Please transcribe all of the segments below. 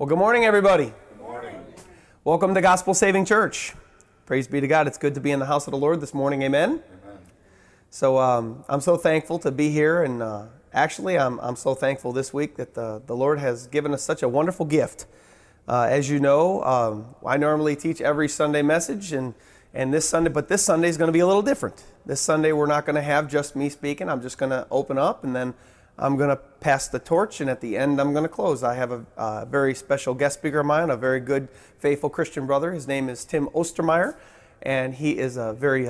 Well, good morning, everybody. Good morning. Welcome to Gospel Saving Church. Praise be to God. It's good to be in the house of the Lord this morning. Amen. Amen. So I'm so thankful to be here, and actually I'm so thankful this week that the Lord has given us such a wonderful gift. As you know, I normally teach every Sunday message, and this Sunday is going to be a little different. This Sunday we're not going to have just me speaking. I'm just going to open up, and then I'm going to pass the torch, and at the end I'm going to close. I have a very special guest speaker of mine, a very good, faithful Christian brother. His name is Tim Ostermeyer, and he is a very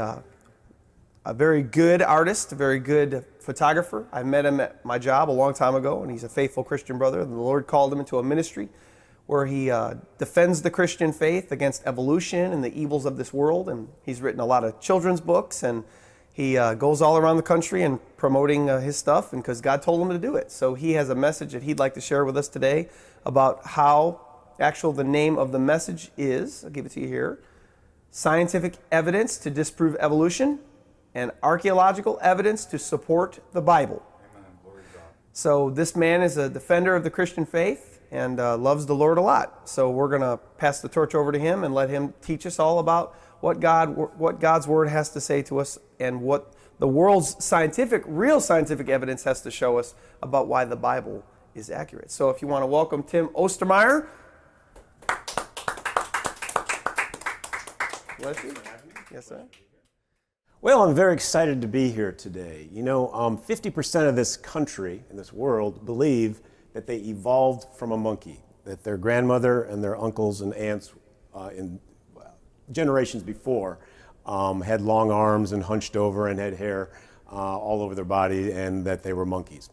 good artist, a very good photographer. I met him at my job a long time ago, and he's a faithful Christian brother. And the Lord called him into a ministry where he defends the Christian faith against evolution and the evils of this world. And he's written a lot of children's books, and he goes all around the country and promoting his stuff, and because God told him to do it. So he has a message that he'd like to share with us today about how the name of the message is, I'll give it to you here, Scientific Evidence to Disprove Evolution and Archaeological Evidence to Support the Bible. Amen. Glory to God. So this man is a defender of the Christian faith and loves the Lord a lot. So we're going to pass the torch over to him and let him teach us all about what God's Word has to say to us and what the world's real scientific evidence has to show us about why the Bible is accurate. So if you want to welcome Tim Ostermeyer. Bless you. Yes, sir. Well, I'm very excited to be here today. You know, 50% of this country and this world believe that they evolved from a monkey, that their grandmother and their uncles and aunts in generations before had long arms and hunched over and had hair all over their body, and that they were monkeys.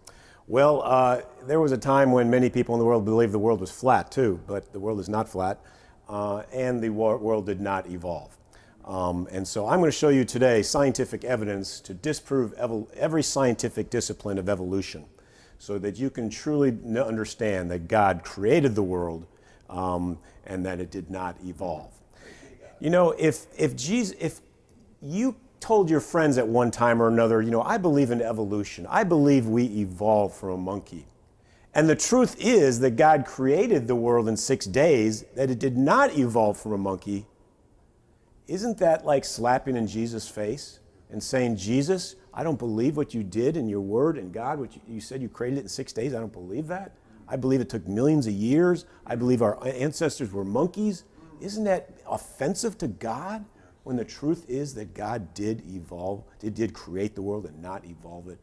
Well, there was a time when many people in the world believed the world was flat too, but the world is not flat, and the world did not evolve. And so I'm going to show you today scientific evidence to disprove every scientific discipline of evolution, so that you can truly understand that God created the world and that it did not evolve. You know, if you told your friends at one time or another, you know, I believe in evolution, I believe we evolved from a monkey, and the truth is that God created the world in 6 days, that it did not evolve from a monkey, isn't that like slapping in Jesus' face and saying, Jesus, I don't believe what you did in your word, and God, what you said you created it in 6 days, I don't believe that. I believe it took millions of years. I believe our ancestors were monkeys. Isn't that offensive to God, when the truth is that God did create the world and not evolve it?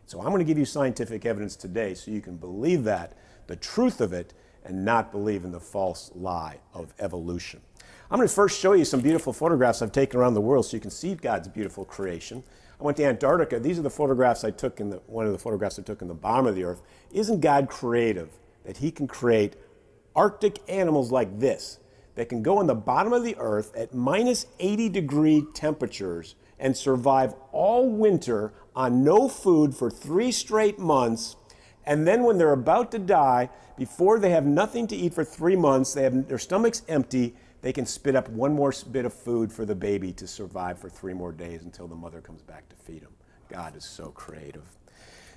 So I'm going to give you scientific evidence today so you can believe that, the truth of it, and not believe in the false lie of evolution. I'm going to first show you some beautiful photographs I've taken around the world so you can see God's beautiful creation. I went to Antarctica. These are the photographs I took one of the photographs I took in the bottom of the earth. Isn't God creative that he can create Arctic animals like this that can go in the bottom of the earth at minus 80-degree temperatures and survive all winter on no food for 3 straight months, and then when they're about to die, before they have nothing to eat for 3 months, they have their stomachs empty, they can spit up one more bit of food for the baby to survive for 3 more days until the mother comes back to feed them. God is so creative.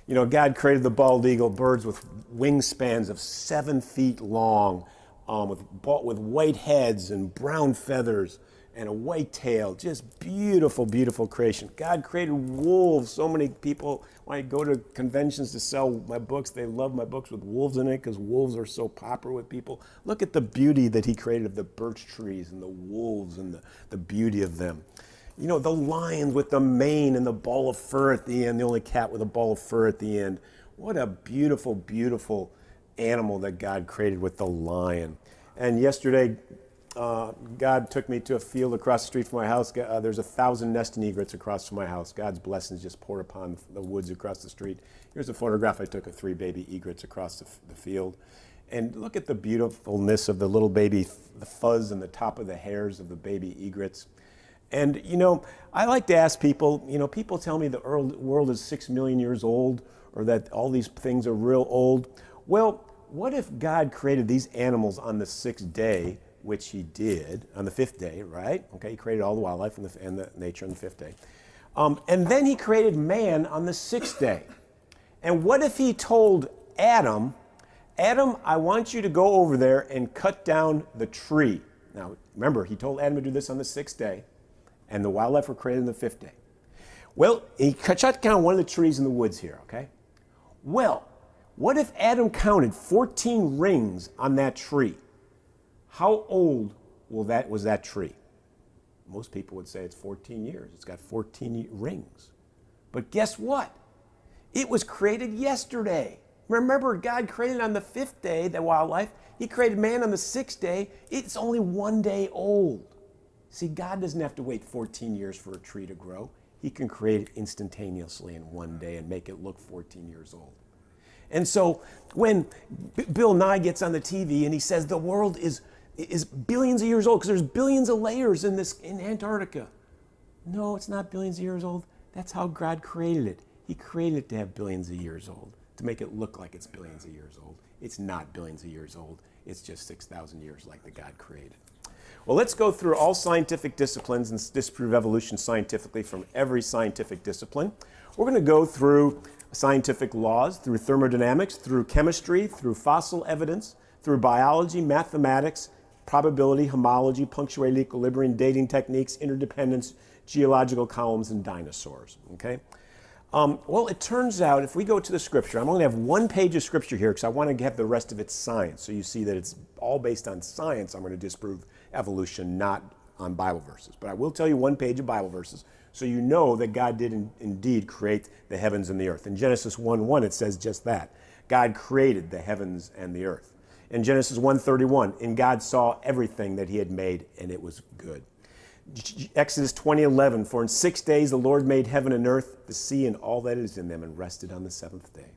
You know, God created the bald eagle, birds with wingspans of 7 feet long, with white heads and brown feathers and a white tail. Just beautiful, beautiful creation. God created wolves. So many people, when I go to conventions to sell my books, they love my books with wolves in it because wolves are so popular with people. Look at the beauty that he created of the birch trees and the wolves and the beauty of them. You know, the lions with the mane and the ball of fur at the end, the only cat with a ball of fur at the end. What a beautiful, beautiful animal that God created with the lion. And yesterday, God took me to a field across the street from my house. There's 1,000 nesting egrets across from my house. God's blessings just poured upon the woods across the street. Here's a photograph I took of 3 baby egrets across the field. And look at the beautifulness of the little baby, the fuzz and the top of the hairs of the baby egrets. And, you know, I like to ask people, you know, people tell me the world is 6 million years old, or that all these things are real old. Well, what if God created these animals on the 6th day, which he did, on the 5th day, right? Okay, he created all the wildlife and the nature on the 5th day. And then he created man on the 6th day. And what if he told Adam Adam, I want you to go over there and cut down the tree. Now, remember, he told Adam to do this on the 6th day, and the wildlife were created on the 5th day. Well, he cut down one of the trees in the woods here, okay? Well, what if Adam counted 14 rings on that tree? How old was that tree? Most people would say it's 14 years. It's got 14 rings. But guess what? It was created yesterday. Remember, God created on the 5th day, the wildlife. He created man on the 6th day. It's only 1 day old. See, God doesn't have to wait 14 years for a tree to grow. He can create it instantaneously in 1 day and make it look 14 years old. And so when Bill Nye gets on the TV and he says the world is billions of years old because there's billions of layers in Antarctica. No, it's not billions of years old. That's how God created it. He created it to have billions of years old, to make it look like it's billions of years old. It's not billions of years old. It's just 6,000 years like the God created. Well, let's go through all scientific disciplines and disprove evolution scientifically from every scientific discipline. We're going to go through scientific laws, through thermodynamics, through chemistry, through fossil evidence, through biology, mathematics, probability, homology, punctuated equilibrium, dating techniques, interdependence, geological columns, and dinosaurs. Okay? Well, it turns out if we go to the scripture, I'm only going to have 1 page of scripture here because I want to have the rest of it science. So you see that it's all based on science. I'm going to disprove evolution, not on Bible verses. But I will tell you 1 page of Bible verses so you know that God did indeed create the heavens and the earth. In Genesis 1:1, it says just that. God created the heavens and the earth. In Genesis 1:31, and God saw everything that he had made, and it was good. Exodus 20:11, for in 6 days the Lord made heaven and earth, the sea and all that is in them, and rested on the 7th day.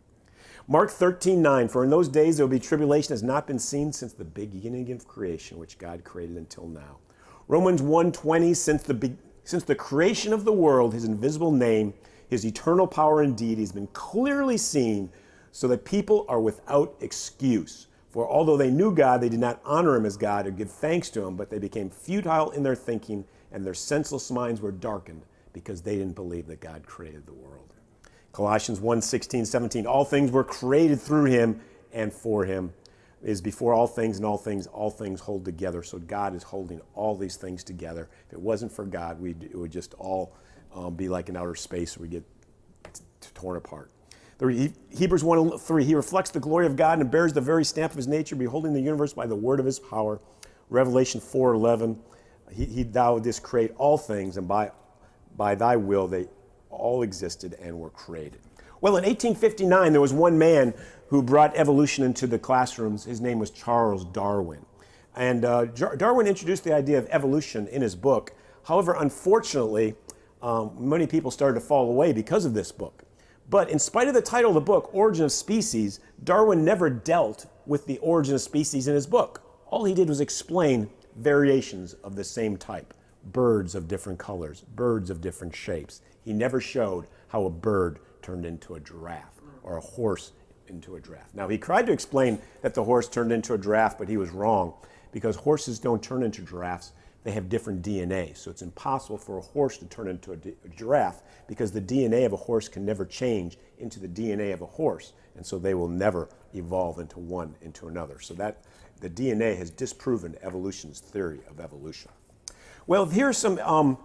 Mark 13:9, for in those days there will be tribulation has not been seen since the beginning of creation, which God created until now. Romans 1:20, since the creation of the world, his invisible name, his eternal power and deed has been clearly seen, so that people are without excuse. For although they knew God, they did not honor him as God or give thanks to him, but they became futile in their thinking, and their senseless minds were darkened because they didn't believe that God created the world. Colossians 1:16-17, all things were created through him and for him. Is before all things, and all things hold together. So God is holding all these things together. If it wasn't for God, it would just all be like in outer space. We get torn apart. Hebrews 1:3, he reflects the glory of God and bears the very stamp of his nature, beholding the universe by the word of his power. Revelation 4:11, thou didst create all things, and by thy will they all existed and were created. Well, in 1859, there was one man who brought evolution into the classrooms. His name was Charles Darwin. And Darwin introduced the idea of evolution in his book. However, unfortunately, many people started to fall away because of this book. But in spite of the title of the book, Origin of Species, Darwin never dealt with the origin of species in his book. All he did was explain variations of the same type, birds of different colors, birds of different shapes. He never showed how a bird turned into a giraffe or a horse into a giraffe. Now, he tried to explain that the horse turned into a giraffe, but he was wrong because horses don't turn into giraffes. They have different DNA, so it's impossible for a horse to turn into a giraffe because the DNA of a horse can never change into the DNA of a horse, and so they will never evolve into one into another. So that the DNA has disproven evolution's theory of evolution. Well, here's some,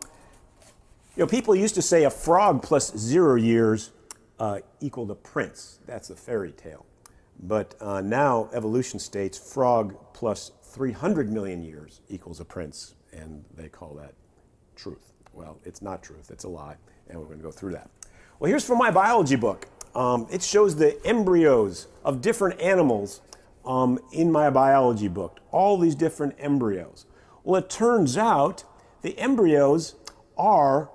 people used to say a frog plus 0 years equaled a prince. That's a fairy tale. But now evolution states frog plus 300 million years equals a prince, and they call that truth. Well, it's not truth, it's a lie, and we're going to go through that. Well, here's from my biology book. It shows the embryos of different animals in my biology book, all these different embryos. Well, it turns out the embryos are,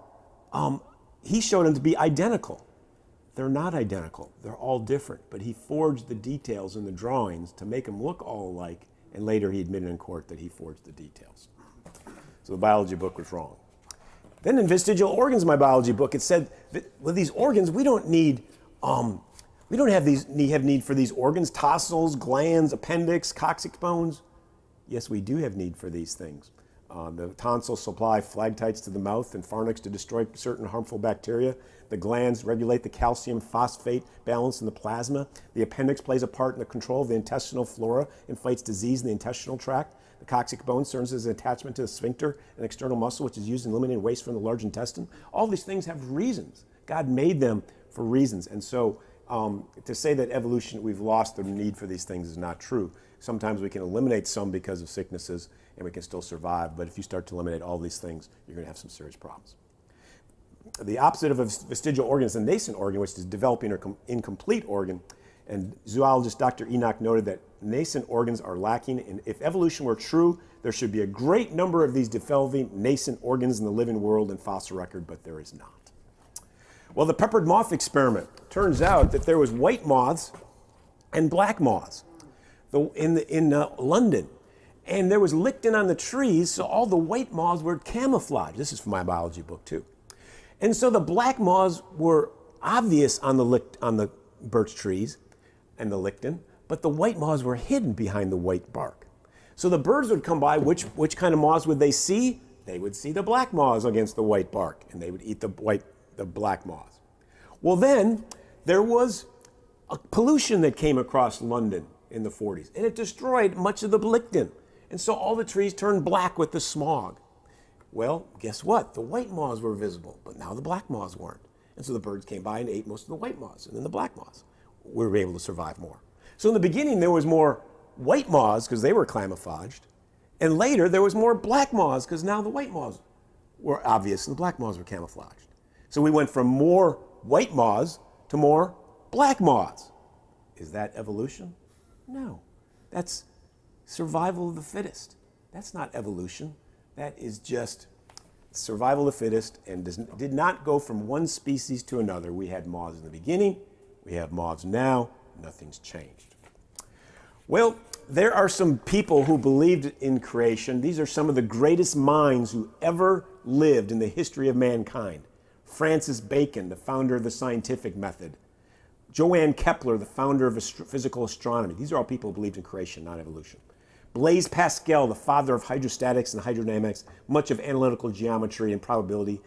he showed them to be identical. They're not identical. They're all different. But he forged the details in the drawings to make them look all alike, and later he admitted in court that he forged the details. So the biology book was wrong. Then in vestigial organs, my biology book, it said that with these organs, we don't need, we don't have need for these organs, tonsils, glands, appendix, coccyx bones. Yes, we do have need for these things. The tonsils supply flagtites to the mouth and pharynx to destroy certain harmful bacteria. The glands regulate the calcium phosphate balance in the plasma. The appendix plays a part in the control of the intestinal flora and fights disease in the intestinal tract. The coccyx bone serves as an attachment to the sphincter, an external muscle which is used in eliminating waste from the large intestine. All these things have reasons. God made them for reasons. And so to say that evolution, we've lost the need for these things is not true. Sometimes we can eliminate some because of sicknesses and we can still survive. But if you start to eliminate all these things, you're going to have some serious problems. The opposite of a vestigial organ is a nascent organ, which is a developing or incomplete organ. And zoologist Dr. Enoch noted that nascent organs are lacking. And if evolution were true, there should be a great number of these developing nascent organs in the living world and fossil record, but there is not. Well, the peppered moth experiment. Turns out that there was white moths and black moths in London. And there was lichen on the trees, so all the white moths were camouflaged. This is from my biology book, too. And so the black moths were obvious on the birch trees and the lichen, but the white moths were hidden behind the white bark. So the birds would come by, which kind of moths would they see? They would see the black moths against the white bark, and they would eat the black moths. Well, then there was a pollution that came across London in the 40s, and it destroyed much of the lichen. And so all the trees turned black with the smog. Well, guess what? The white moths were visible, but now the black moths weren't. And so the birds came by and ate most of the white moths, and then the black moths were able to survive more. So in the beginning, there was more white moths because they were camouflaged, and later there was more black moths because now the white moths were obvious and the black moths were camouflaged. So we went from more white moths to more black moths. Is that evolution? No. That's survival of the fittest. That's not evolution. That is just survival of the fittest and did not go from one species to another. We had moths in the beginning. We have moths now. Nothing's changed. Well, there are some people who believed in creation. These are some of the greatest minds who ever lived in the history of mankind. Francis Bacon, the founder of the scientific method. Johann Kepler, the founder of physical astronomy. These are all people who believed in creation, not evolution. Blaise Pascal, the father of hydrostatics and hydrodynamics, much of analytical geometry and probability,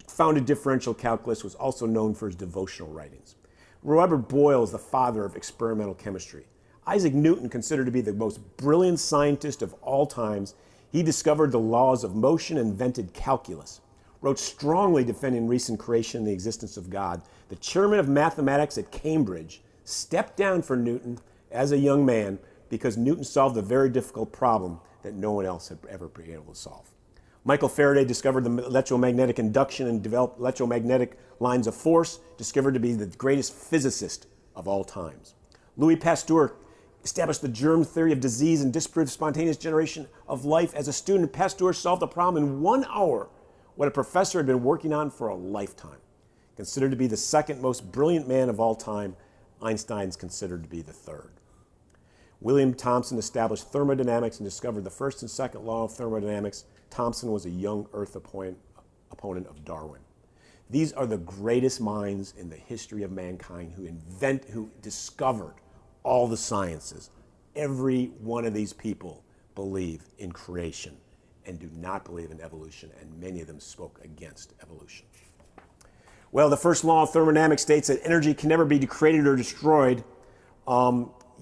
founded differential calculus, was also known for his devotional writings. Robert Boyle is the father of experimental chemistry. Isaac Newton, considered to be the most brilliant scientist of all times, he discovered the laws of motion and invented calculus. Wrote strongly defending recent creation and the existence of God. The chairman of mathematics at Cambridge stepped down for Newton as a young man because Newton solved a very difficult problem that no one else had ever been able to solve. Michael Faraday discovered the electromagnetic induction and developed electromagnetic lines of force, discovered to be the greatest physicist of all times. Louis Pasteur established the germ theory of disease and disproved spontaneous generation of life. As a student, Pasteur solved the problem in 1 hour, what a professor had been working on for a lifetime. Considered to be the second most brilliant man of all time, Einstein's considered to be the third. William Thomson established thermodynamics and discovered the first and second law of thermodynamics. Thomson was a young Earth opponent of Darwin. These are the greatest minds in the history of mankind who discovered all the sciences. Every one of these people believe in creation and do not believe in evolution, and many of them spoke against evolution. Well, the first law of thermodynamics states that energy can never be created or destroyed.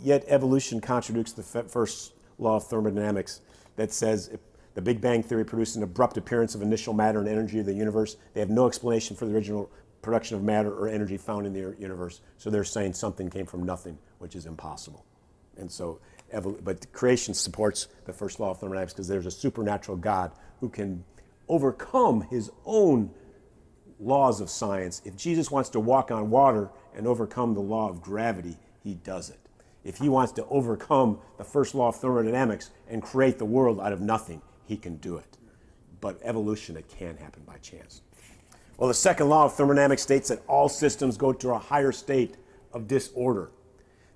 Yet evolution contradicts the first law of thermodynamics that says if the Big Bang Theory produced an abrupt appearance of initial matter and energy of the universe. They have no explanation for the original production of matter or energy found in the universe. So they're saying something came from nothing, which is impossible. And so, but creation supports the first law of thermodynamics because there's a supernatural God who can overcome his own laws of science. If Jesus wants to walk on water and overcome the law of gravity, he does it. If he wants to overcome the first law of thermodynamics and create the world out of nothing, he can do it. But evolution, it can happen by chance. Well, the second law of thermodynamics states that all systems go to a higher state of disorder.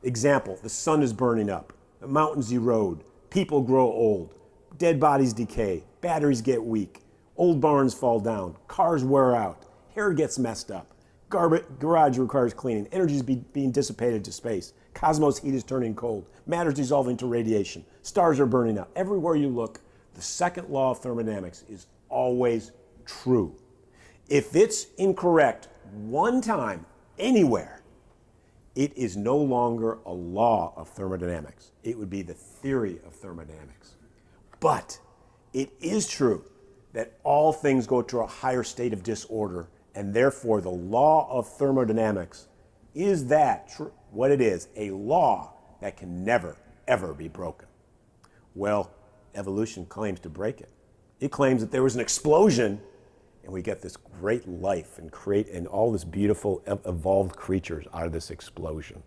Example, the sun is burning up, the mountains erode, people grow old, dead bodies decay, batteries get weak, old barns fall down, cars wear out, hair gets messed up, garage requires cleaning, energy is being dissipated to space, cosmos heat is turning cold, matter is dissolving to radiation, stars are burning out. Everywhere you look, The second law of thermodynamics is always true. If it's incorrect one time, anywhere, it is no longer a law of thermodynamics. It would be the theory of thermodynamics. But it is true that all things go to a higher state of disorder, and therefore the law of thermodynamics is what it is, a law that can never, ever be broken. Well, evolution claims to break it. It claims that there was an explosion and we get this great life and all this beautiful evolved creatures out of this explosion.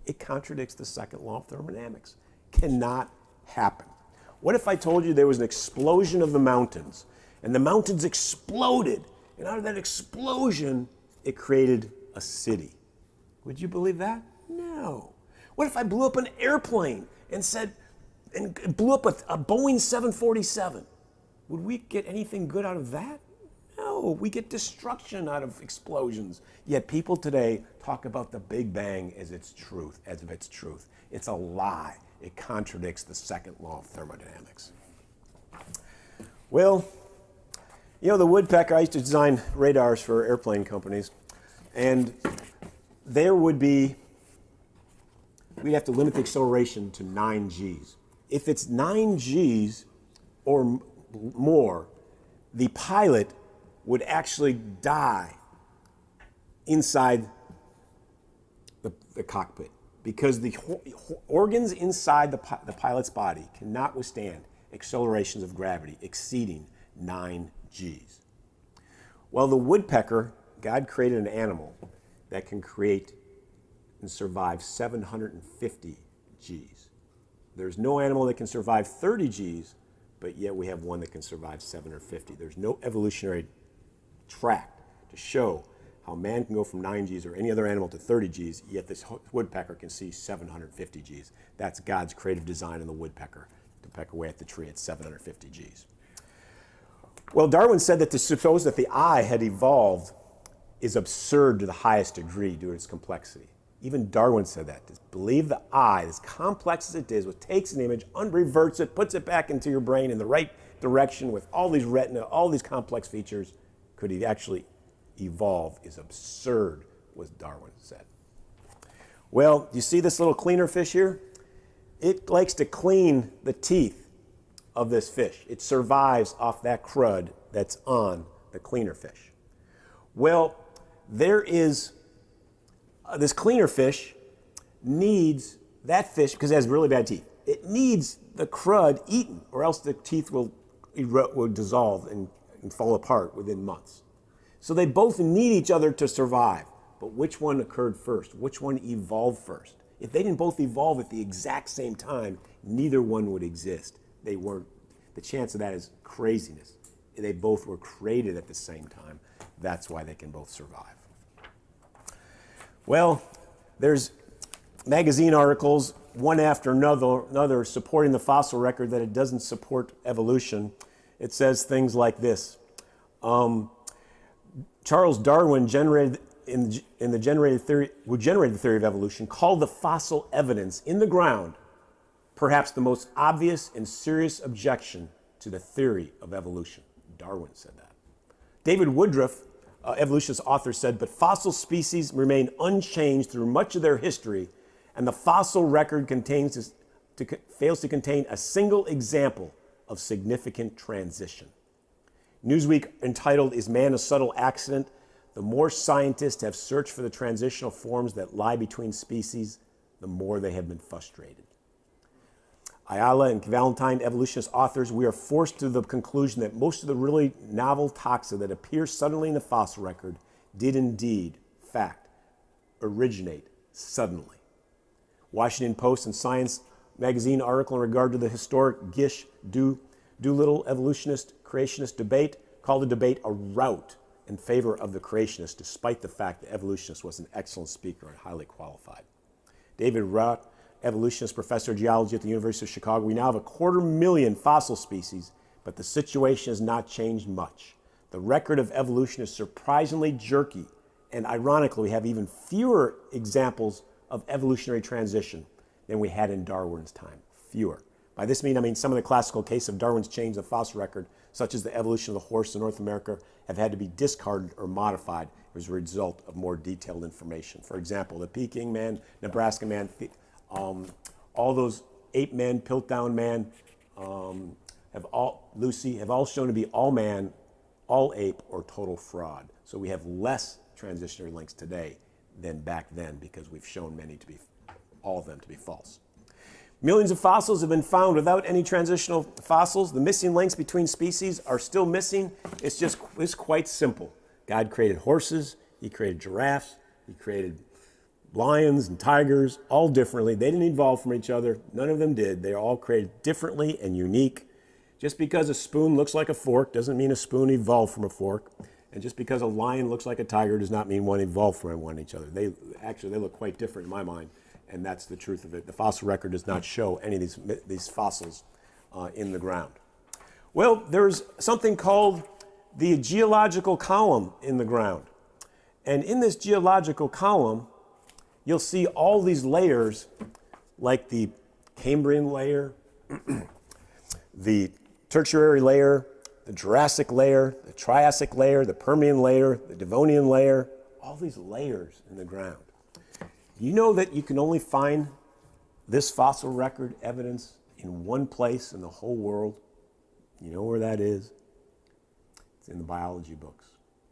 It contradicts the second law of thermodynamics. Cannot happen. What if I told you there was an explosion of the mountains and the mountains exploded, and out of that explosion it created a city? Would you believe that? No. What if I blew up an airplane and blew up a Boeing 747? Would we get anything good out of that? No, we get destruction out of explosions. Yet people today talk about the Big Bang as its truth, as if it's truth. It's a lie. It contradicts the second law of thermodynamics. Well, the woodpecker, I used to design radars for airplane companies, and we'd have to limit the acceleration to 9 Gs. If it's 9 Gs or more, the pilot would actually die inside the cockpit because the organs inside the pilot's body cannot withstand accelerations of gravity exceeding 9 Gs. Well, the woodpecker, God created an animal that can create and survive 750 Gs. There's no animal that can survive 30 Gs, but yet we have one that can survive 750. There's no evolutionary track to show how man can go from 9 Gs or any other animal to 30 Gs, yet this woodpecker can see 750 Gs. That's God's creative design in the woodpecker, to peck away at the tree at 750 Gs. Well, Darwin said that to suppose that the eye had evolved is absurd to the highest degree due to its complexity. Even Darwin said that. To believe the eye, as complex as it is, which takes an image, reverts it, puts it back into your brain in the right direction with all these retina, all these complex features, could he actually evolve is absurd, was Darwin said. Well, you see this little cleaner fish here? It likes to clean the teeth of this fish. It survives off that crud that's on the cleaner fish. Well, there is this cleaner fish needs that fish, because it has really bad teeth, it needs the crud eaten, or else the teeth will dissolve and fall apart within months. So they both need each other to survive. But which one occurred first? Which one evolved first? If they didn't both evolve at the exact same time, neither one would exist. They weren't. The chance of that is craziness. They both were created at the same time. That's why they can both survive. Well, there's magazine articles, one after another, supporting the fossil record that it doesn't support evolution. It says things like this. Charles Darwin, who generated the theory of evolution, called the fossil evidence in the ground perhaps the most obvious and serious objection to the theory of evolution. Darwin said that. David Woodruff, evolutionist author, said, but fossil species remain unchanged through much of their history, and the fossil record fails to contain a single example of significant transition. Newsweek entitled, Is Man a Subtle Accident? The more scientists have searched for the transitional forms that lie between species, the more they have been frustrated. Ayala and Valentine, evolutionist authors, we are forced to the conclusion that most of the really novel taxa that appear suddenly in the fossil record did indeed, fact, originate suddenly. Washington Post and Science magazine article in regard to the historic Gish Doolittle evolutionist creationist debate called the debate a rout in favor of the creationists, despite the fact the evolutionist was an excellent speaker and highly qualified. David Rout, evolutionist professor of geology at the University of Chicago, we now have 250,000 fossil species, but the situation has not changed much. The record of evolution is surprisingly jerky, and ironically, we have even fewer examples of evolutionary transition than we had in Darwin's time. Fewer. By this I mean some of the classical cases of Darwin's change of fossil record, such as the evolution of the horse in North America, have had to be discarded or modified as a result of more detailed information. For example, the Peking man, Nebraska man, all those ape men, Piltdown man, Lucy, have all shown to be all man, all ape, or total fraud. So we have less transitionary links today than back then because we've shown all of them to be false. Millions of fossils have been found without any transitional fossils. The missing links between species are still missing. It's quite simple. God created horses, he created giraffes, he created lions and tigers, all differently. They didn't evolve from each other. None of them did. They are all created differently and unique. Just because a spoon looks like a fork doesn't mean a spoon evolved from a fork. And just because a lion looks like a tiger does not mean one evolved from one each other. They look quite different in my mind. And that's the truth of it. The fossil record does not show any of these fossils in the ground. Well, there's something called the geological column in the ground. And in this geological column, you'll see all these layers, like the Cambrian layer, the Tertiary layer, the Jurassic layer, the Triassic layer, the Permian layer, the Devonian layer, all these layers in the ground. You know that you can only find this fossil record evidence in one place in the whole world? You know where that is? It's in the biology books,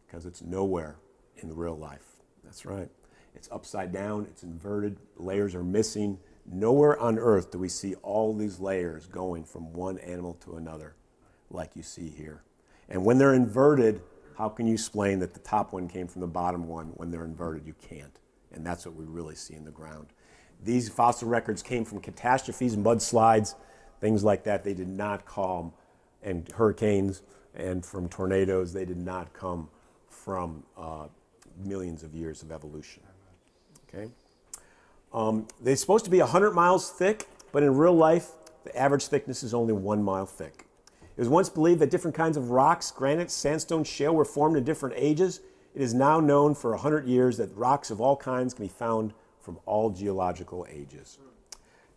because it's nowhere in the real life. That's right. It's upside down, it's inverted, layers are missing. Nowhere on Earth do we see all these layers going from one animal to another like you see here. And when they're inverted, how can you explain that the top one came from the bottom one? When they're inverted, you can't. And that's what we really see in the ground. These fossil records came from catastrophes, mudslides, things like that. They did not come, and hurricanes, and from tornadoes. They did not come from millions of years of evolution. Okay? They're supposed to be 100 miles thick, but in real life, the average thickness is only 1 mile thick. It was once believed that different kinds of rocks, granite, sandstone, shale, were formed in different ages. It is now known for 100 years that rocks of all kinds can be found from all geological ages.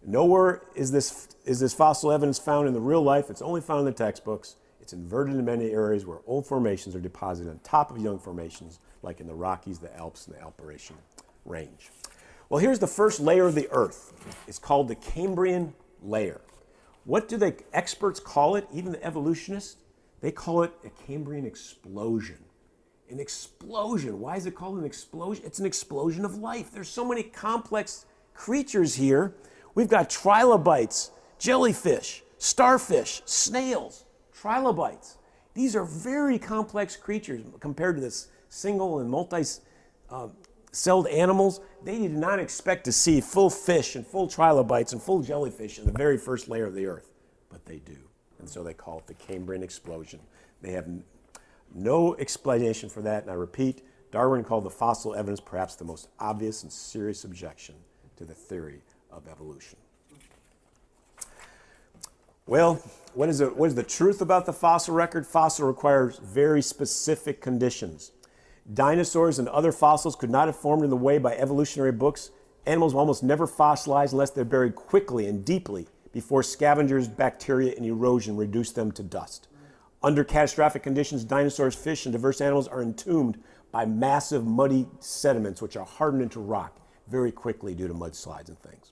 Nowhere is this fossil evidence found in the real life. It's only found in the textbooks. It's inverted in many areas where old formations are deposited on top of young formations, like in the Rockies, the Alps, and the Alpine Range. Well, here's the first layer of the Earth. It's called the Cambrian layer. What do the experts call it, even the evolutionists? They call it a Cambrian explosion. An explosion. Why is it called an explosion? It's an explosion of life. There's so many complex creatures here. We've got trilobites, jellyfish, starfish, snails, trilobites. These are very complex creatures compared to this single and multi-celled animals. They did not expect to see full fish and full trilobites and full jellyfish in the very first layer of the Earth, but they do. And so they call it the Cambrian explosion. They have no explanation for that, and I repeat, Darwin called the fossil evidence perhaps the most obvious and serious objection to the theory of evolution. Well, what is the truth about the fossil record? Fossil requires very specific conditions. Dinosaurs and other fossils could not have formed in the way by evolutionary books. Animals will almost never fossilize unless they're buried quickly and deeply before scavengers, bacteria, and erosion reduce them to dust. Under catastrophic conditions, dinosaurs, fish, and diverse animals are entombed by massive muddy sediments which are hardened into rock very quickly due to mudslides and things.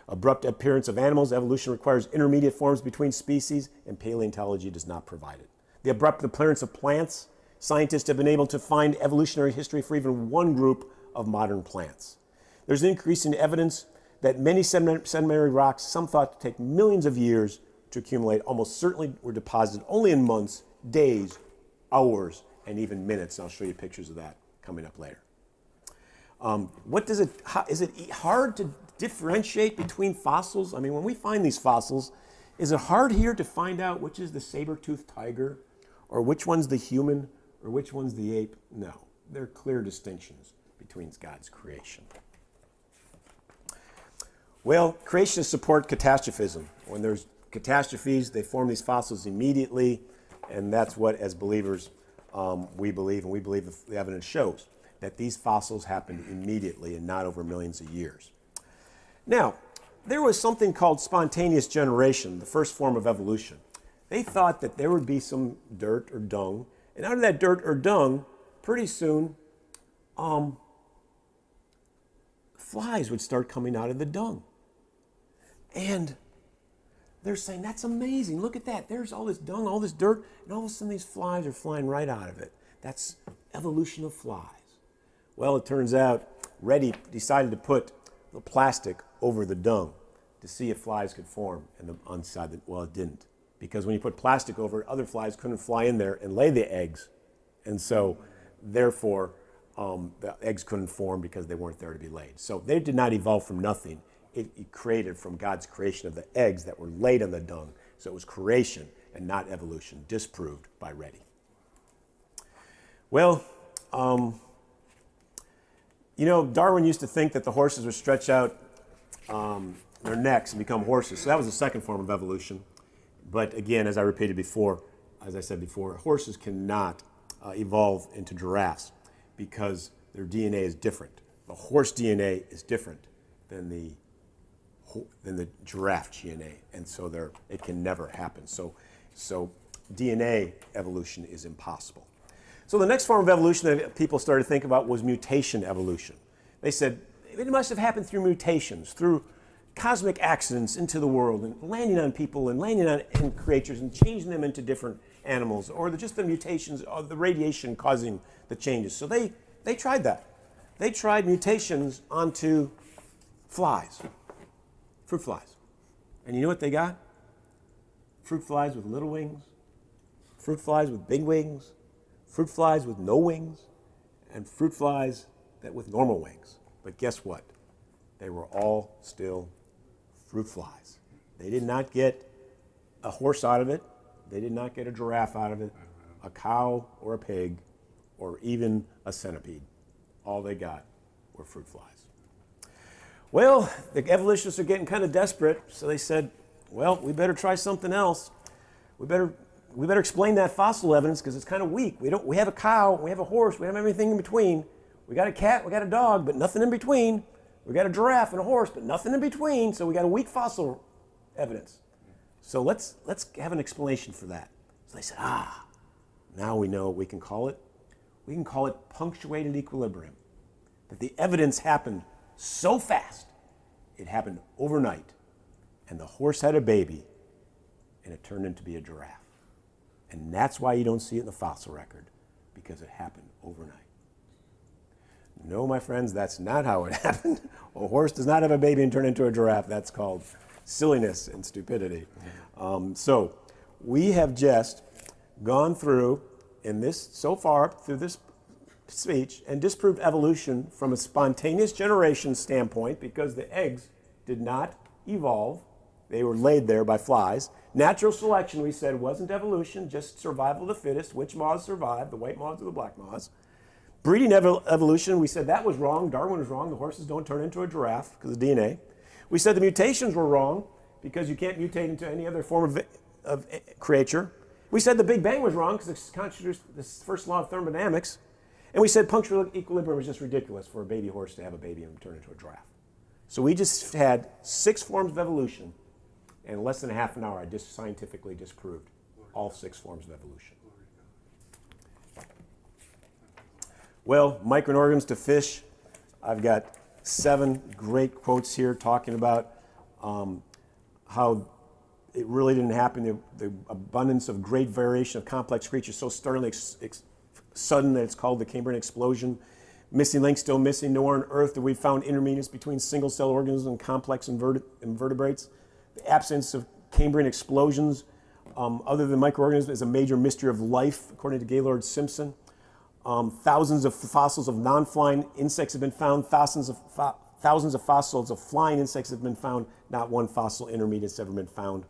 Abrupt appearance of animals, evolution requires intermediate forms between species, and paleontology does not provide it. The abrupt appearance of plants, scientists have been able to find evolutionary history for even one group of modern plants. There's increasing evidence that many sedimentary rocks, some thought to take millions of years to accumulate, almost certainly were deposited only in months, days, hours, and even minutes. And I'll show you pictures of that coming up later. Is it hard to differentiate between fossils? I mean, when we find these fossils, is it hard here to find out which is the saber-toothed tiger, or which one's the human, or which one's the ape? No, there are clear distinctions between God's creation. Well, creationists support catastrophism. When there's catastrophes, they form these fossils immediately, and that's what, as believers, we believe, and we believe the evidence shows, that these fossils happened immediately and not over millions of years. Now, there was something called spontaneous generation, the first form of evolution. They thought that there would be some dirt or dung, and out of that dirt or dung, pretty soon, flies would start coming out of the dung. And they're saying, that's amazing, look at that. There's all this dung, all this dirt, and all of a sudden these flies are flying right out of it. That's evolution of flies. Well, it turns out Reddy decided to put the plastic over the dung to see if flies could form on the side. Well, it didn't. Because when you put plastic over it, other flies couldn't fly in there and lay the eggs. And so, therefore, the eggs couldn't form because they weren't there to be laid. So they did not evolve from nothing. It created from God's creation of the eggs that were laid on the dung. So it was creation and not evolution, disproved by Reddy. Well, Darwin used to think that the horses would stretch out their necks and become horses. So that was the second form of evolution. But again, as I said before, horses cannot evolve into giraffes because their DNA is different. The horse DNA is different than the giraffe DNA, and so it can never happen. So DNA evolution is impossible. So the next form of evolution that people started to think about was mutation evolution. They said it must have happened through mutations, through cosmic accidents into the world and landing on people and landing on creatures and changing them into different animals, or just the mutations of the radiation causing the changes. So they tried that. They tried mutations onto flies, fruit flies. And you know what they got? Fruit flies with little wings, fruit flies with big wings, fruit flies with no wings, and fruit flies with normal wings. But guess what? They were all still fruit flies. They did not get a horse out of it. They did not get a giraffe out of it, a cow or a pig, or even a centipede. All they got were fruit flies. Well, the evolutionists are getting kind of desperate, so they said, well, we better try something else. We better explain that fossil evidence because it's kind of weak. We have a cow, we have a horse, we have everything in between. We got a cat, we got a dog, but nothing in between. We got a giraffe and a horse, but nothing in between, so we got a weak fossil evidence. So let's have an explanation for that. So they said, now we know what we can call it. We can call it punctuated equilibrium. That the evidence happened so fast, it happened overnight, and the horse had a baby, and it turned into be a giraffe. And that's why you don't see it in the fossil record, because it happened overnight. No, my friends, that's not how it happened. A horse does not have a baby and turn into a giraffe. That's called silliness and stupidity. So we have just gone through, through this speech, and disproved evolution from a spontaneous generation standpoint because the eggs did not evolve. They were laid there by flies. Natural selection, we said, wasn't evolution, just survival of the fittest. Which moths survived, the white moths or the black moths? Breeding evolution, we said that was wrong. Darwin was wrong. The horses don't turn into a giraffe because of DNA. We said the mutations were wrong because you can't mutate into any other form of creature. We said the Big Bang was wrong because it contradicts the first law of thermodynamics. And we said punctual equilibrium was just ridiculous for a baby horse to have a baby and turn into a giraffe. So we just had 6 forms of evolution, and in less than a half an hour, I just scientifically disproved all 6 forms of evolution. Well, microorganisms to fish. I've got 7 great quotes here talking about how it really didn't happen. The abundance of great variation of complex creatures so startlingly sudden that it's called the Cambrian explosion. Missing links still missing. Nowhere on Earth do we found intermediates between single-cell organisms and complex invertebrates. The absence of Cambrian explosions, other than microorganisms, is a major mystery of life, according to Gaylord Simpson. Thousands of fossils of non-flying insects have been found. Thousands of fossils of flying insects have been found. Not one fossil intermediate has ever been found.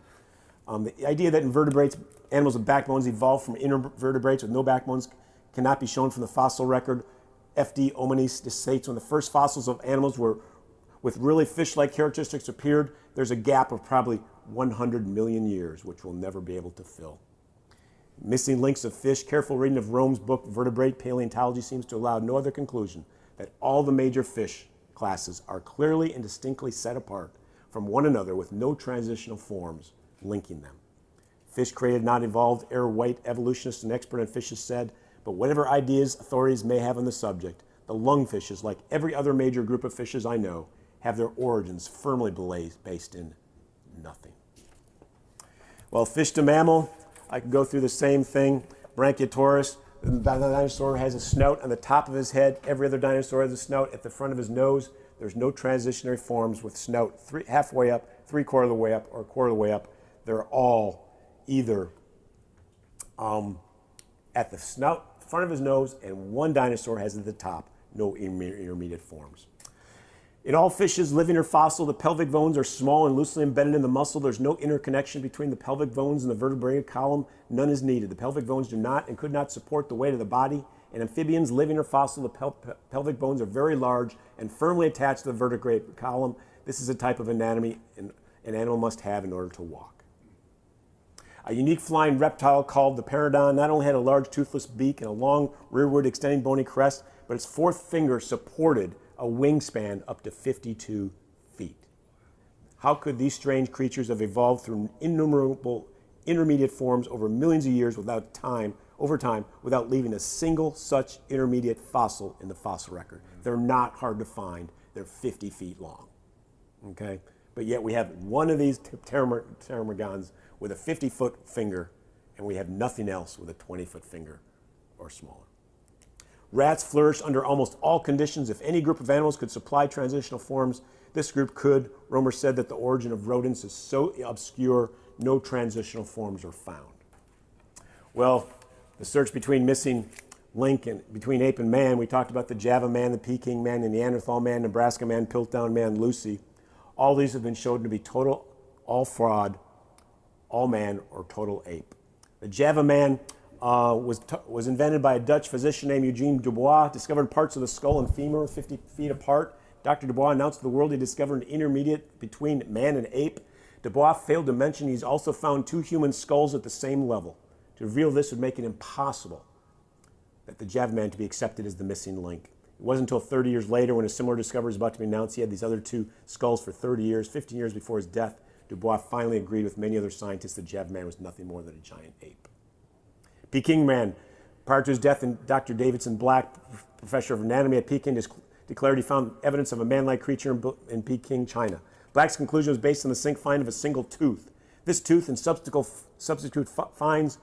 The idea that invertebrates, animals with backbones, evolved from invertebrates with no backbones cannot be shown from the fossil record. F.D. Omanis states when the first fossils of animals with really fish-like characteristics appeared, there's a gap of probably 100 million years, which we'll never be able to fill. Missing links of fish. Careful reading of Rome's book, Vertebrate Paleontology, seems to allow no other conclusion that all the major fish classes are clearly and distinctly set apart from one another with no transitional forms linking them. Fish created not evolved, error white evolutionists and expert on fishes said, but whatever ideas authorities may have on the subject, the lungfishes, like every other major group of fishes I know, have their origins firmly based in nothing. Well, fish to mammal, I can go through the same thing. Brachiosaurus, the dinosaur has a snout on the top of his head. Every other dinosaur has a snout at the front of his nose. There's no transitionary forms with snout halfway up, three-quarter of the way up, or a quarter of the way up. They're all either at the snout, front of his nose, and one dinosaur has at the top no intermediate forms. In all fishes, living or fossil, the pelvic bones are small and loosely embedded in the muscle. There's no interconnection between the pelvic bones and the vertebrae column. None is needed. The pelvic bones do not and could not support the weight of the body. In amphibians, living or fossil, the pelvic bones are very large and firmly attached to the vertebrae column. This is a type of anatomy an animal must have in order to walk. A unique flying reptile called the pterodon not only had a large toothless beak and a long rearward extending bony crest, but its fourth finger supported a wingspan up to 52 feet. How could these strange creatures have evolved through innumerable intermediate forms over millions of years over time, without leaving a single such intermediate fossil in the fossil record? They're not hard to find. They're 50 feet long. Okay? But yet we have one of these pteranodons with a 50-foot finger, and we have nothing else with a 20-foot finger or smaller. Rats flourish under almost all conditions. If any group of animals could supply transitional forms, this group could. Romer said that the origin of rodents is so obscure, no transitional forms are found. Well, the search between missing link and between ape and man, we talked about the Java man, the Peking man, the Neanderthal man, Nebraska man, Piltdown man, Lucy. All these have been shown to be total, all fraud, all man, or total ape. The Java man was invented by a Dutch physician named Eugene Dubois, discovered parts of the skull and femur 50 feet apart. Dr. Dubois announced to the world he discovered an intermediate between man and ape. Dubois failed to mention he's also found two human skulls at the same level. To reveal this would make it impossible that the Java man to be accepted as the missing link. It wasn't until 30 years later, when a similar discovery was about to be announced, he had these other two skulls for 30 years, 15 years before his death. Dubois finally agreed with many other scientists that Java man was nothing more than a giant ape. Peking man, prior to his death, Dr. Davidson Black, professor of anatomy at Peking, declared he found evidence of a man-like creature in Peking, China. Black's conclusion was based on the find of a single tooth. This tooth and subsequent finds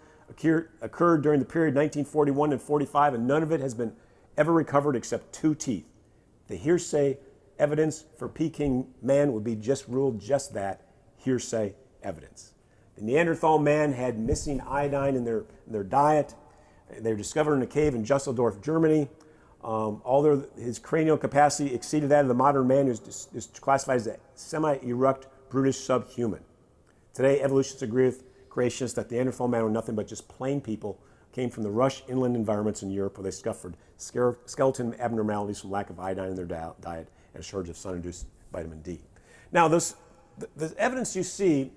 occurred during the period 1941 and 45, and none of it has been ever recovered except two teeth. The hearsay evidence for Peking man would be ruled just that, hearsay evidence. The Neanderthal man had missing iodine in their diet. They were discovered in a cave in Düsseldorf, Germany. His cranial capacity exceeded that of the modern man, who is classified as a semi-erect, brutish subhuman. Today, evolutionists agree with creationists that the Neanderthal man were nothing but just plain people, came from the rush inland environments in Europe where they suffered skeleton abnormalities from lack of iodine in their diet and a shortage of sun-induced vitamin D. Now, the evidence you see,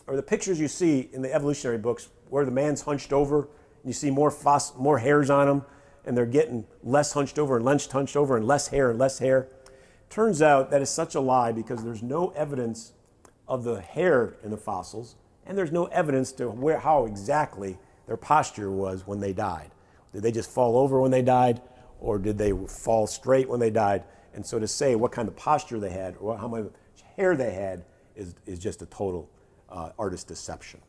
or the pictures you see in the evolutionary books where the man's hunched over, and you see more hairs on him, and they're getting less hunched over and less hair and less hair. Turns out that is such a lie because there's no evidence of the hair in the fossils, and there's no evidence to how exactly their posture was when they died. Did they just fall over when they died, or did they fall straight when they died? And so to say what kind of posture they had or how much hair they had is just a total artist deception.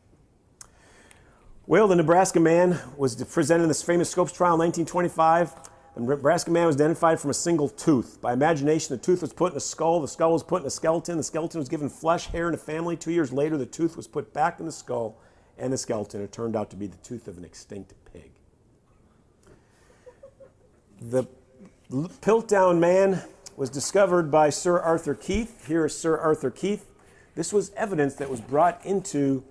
Well, the Nebraska man was presented in this famous Scopes trial in 1925. The Nebraska man was identified from a single tooth. By imagination, the tooth was put in a skull, the skull was put in a skeleton, the skeleton was given flesh, hair, and a family. 2 years later, the tooth was put back in the skull and the skeleton. It turned out to be the tooth of an extinct pig. The Piltdown man was discovered by Sir Arthur Keith. Here is Sir Arthur Keith. This was evidence that was brought into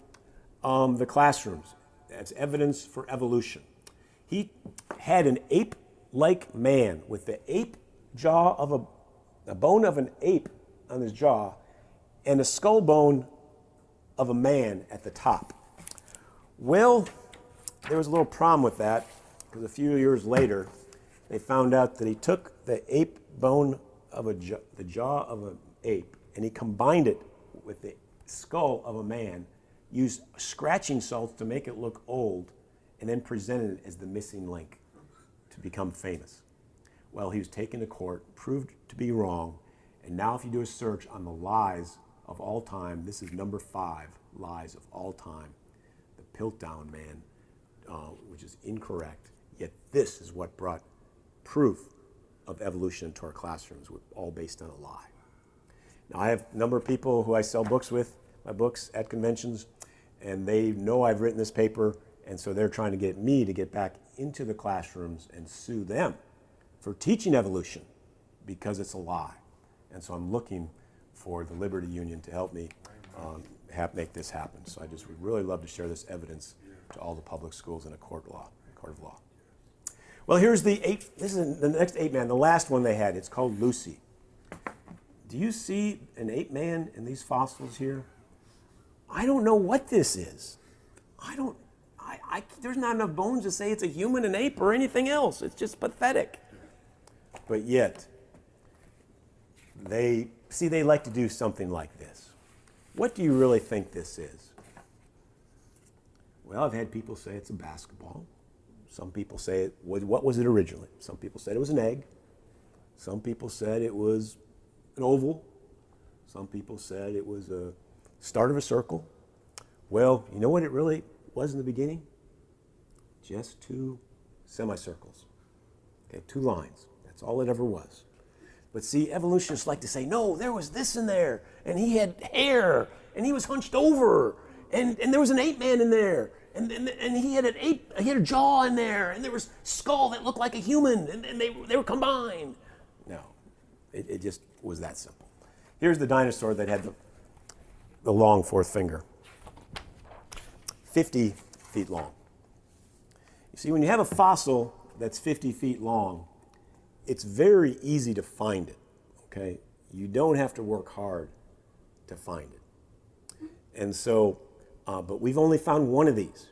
the classrooms. That's evidence for evolution. He had an ape-like man with the ape jaw of a bone of an ape on his jaw and a skull bone of a man at the top. Well, there was a little problem with that because a few years later they found out that he took the ape bone of the jaw of an ape and he combined it with the skull of a man, used scratching salts to make it look old, and then presented it as the missing link to become famous. Well, he was taken to court, proved to be wrong, and now if you do a search on the lies of all time, this is number 5 lies of all time. The Piltdown man, which is incorrect, yet this is what brought proof of evolution into our classrooms, all based on a lie. Now, I have a number of people who I sell books with, my books at conventions, and they know I've written this paper, and so they're trying to get me to get back into the classrooms and sue them for teaching evolution because it's a lie. And so I'm looking for the Liberty Union to help me make this happen. So I just would really love to share this evidence to all the public schools in a court of law. Well, here's the this is the next ape man, the last one they had. It's called Lucy. Do you see an ape man in these fossils here? I don't know what this is. There's not enough bones to say it's a human, an ape, or anything else. It's just pathetic. But yet, they like to do something like this. What do you really think this is? Well, I've had people say it's a basketball. Some people say what was it originally? Some people said it was an egg. Some people said it was an oval. Some people said it was a start of a circle. Well, you know what it really was in the beginning? Just 2 semicircles. Okay, 2 lines. That's all it ever was. But see, evolutionists like to say, no, there was this in there, and he had hair, and he was hunched over, and there was an ape man in there, and he had he had a jaw in there, and there was skull that looked like a human, and they were combined. No, it just was that simple. Here's the dinosaur that had the long 4th finger, 50 feet long. You see, when you have a fossil that's 50 feet long, it's very easy to find it, okay? You don't have to work hard to find it. And so, but we've only found one of these.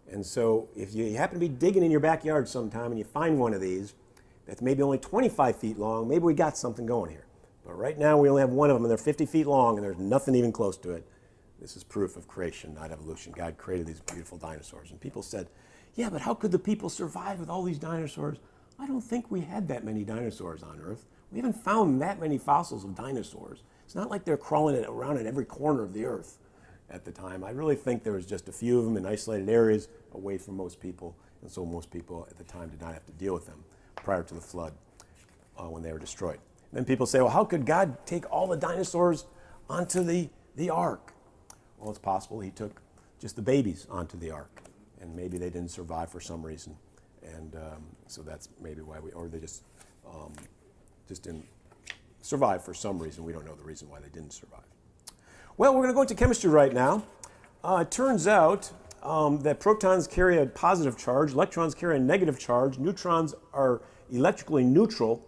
And so if you happen to be digging in your backyard sometime and you find one of these that's maybe only 25 feet long, maybe we got something going here. But right now we only have one of them and they're 50 feet long and there's nothing even close to it. This is proof of creation, not evolution. God created these beautiful dinosaurs. And people said, yeah, but how could the people survive with all these dinosaurs? I don't think we had that many dinosaurs on Earth. We haven't found that many fossils of dinosaurs. It's not like they're crawling around in every corner of the Earth at the time. I really think there was just a few of them in isolated areas away from most people, and so most people at the time did not have to deal with them prior to the flood when they were destroyed. And then people say, well, how could God take all the dinosaurs onto the ark? Well, it's possible he took just the babies onto the ark, and maybe they didn't survive for some reason. And so that's maybe why or they just didn't survive for some reason. We don't know the reason why they didn't survive. Well, we're going to go into chemistry right now. It turns out that protons carry a positive charge, electrons carry a negative charge, neutrons are electrically neutral.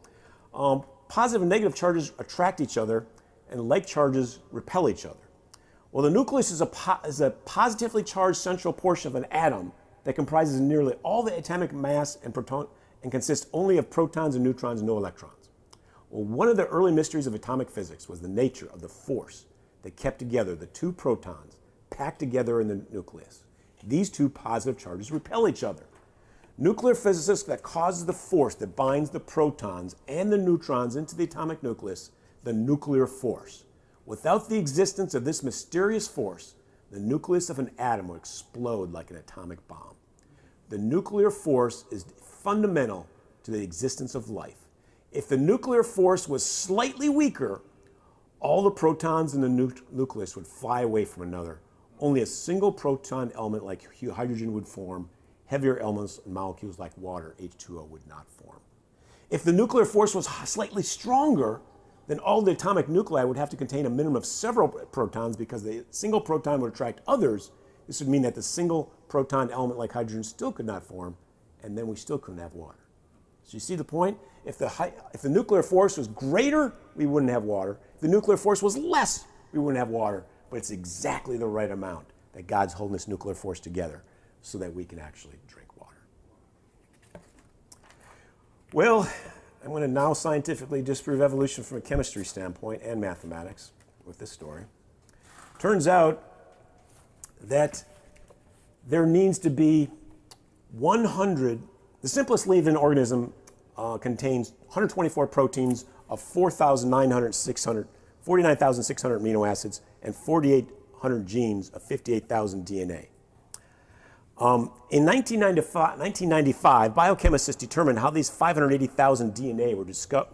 Positive and negative charges attract each other, and like charges repel each other. Well, the nucleus is a positively charged central portion of an atom that comprises nearly all the atomic mass and consists only of protons and neutrons and no electrons. Well, one of the early mysteries of atomic physics was the nature of the force that kept together the 2 protons packed together in the nucleus. These 2 positive charges repel each other. Nuclear physicists that causes the force that binds the protons and the neutrons into the atomic nucleus, the nuclear force. Without the existence of this mysterious force, the nucleus of an atom would explode like an atomic bomb. The nuclear force is fundamental to the existence of life. If the nuclear force was slightly weaker, all the protons in the nucleus would fly away from another. Only a single proton element like hydrogen would form. Heavier elements and molecules like water, H2O, would not form. If the nuclear force was slightly stronger, then all the atomic nuclei would have to contain a minimum of several protons because the single proton would attract others. This would mean that the single proton element like hydrogen still could not form, and then we still couldn't have water. So you see the point? If the nuclear force was greater, we wouldn't have water. If the nuclear force was less, we wouldn't have water. But it's exactly the right amount that God's holding this nuclear force together so that we can actually drink water. Well, I'm going to now scientifically disprove evolution from a chemistry standpoint and mathematics with this story. Turns out that there needs to be 100, the simplest living organism contains 124 proteins of 49,600 amino acids and 4,800 genes of 58,000 DNA. In 1995, biochemists determined how these 580,000 DNA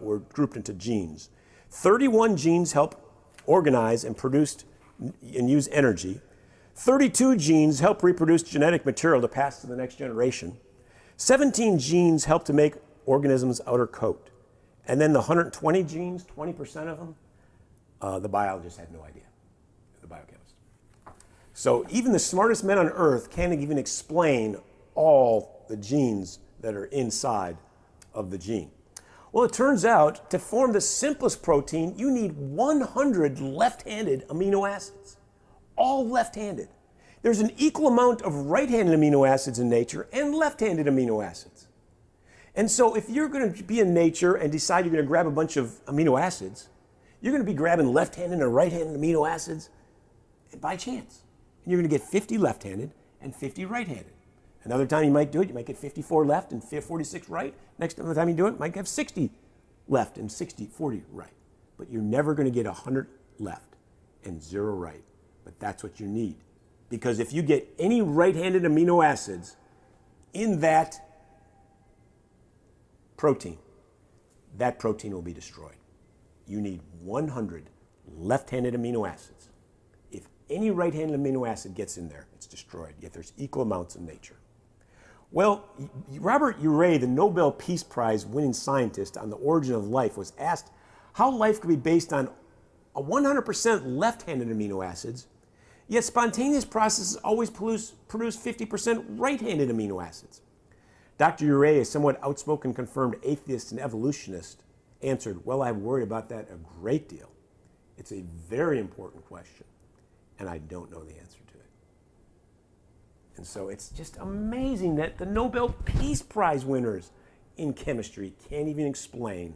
were grouped into genes. 31 genes help organize and produce and use energy. 32 genes help reproduce genetic material to pass to the next generation. 17 genes help to make organisms' outer coat. And then the 120 genes, 20% of them, the biologist had no idea, the biochemist. So even the smartest men on earth can't even explain all the genes that are inside of the gene. Well, it turns out to form the simplest protein, you need 100 left-handed amino acids, all left-handed. There's an equal amount of right-handed amino acids in nature and left-handed amino acids. And so if you're going to be in nature and decide you're going to grab a bunch of amino acids, you're going to be grabbing left-handed and right-handed amino acids by chance. And you're going to get 50 left-handed and 50 right-handed. Another time you might do it, you might get 54 left and 46 right. Next time you do it, you might have 60 left and 40 right. But you're never going to get 100 left and 0 right. But that's what you need. Because if you get any right-handed amino acids in that protein will be destroyed. You need 100 left-handed amino acids. If any right-handed amino acid gets in there, it's destroyed. Yet there's equal amounts in nature. Well, Robert Urey, the Nobel Peace Prize winning scientist on the origin of life, was asked how life could be based on 100% left-handed amino acids, yet spontaneous processes always produce 50% right-handed amino acids. Dr. Urey, a somewhat outspoken confirmed atheist and evolutionist, answered, well, I've worried about that a great deal. It's a very important question, and I don't know the answer to it. And so it's just amazing that the Nobel Peace Prize winners in chemistry can't even explain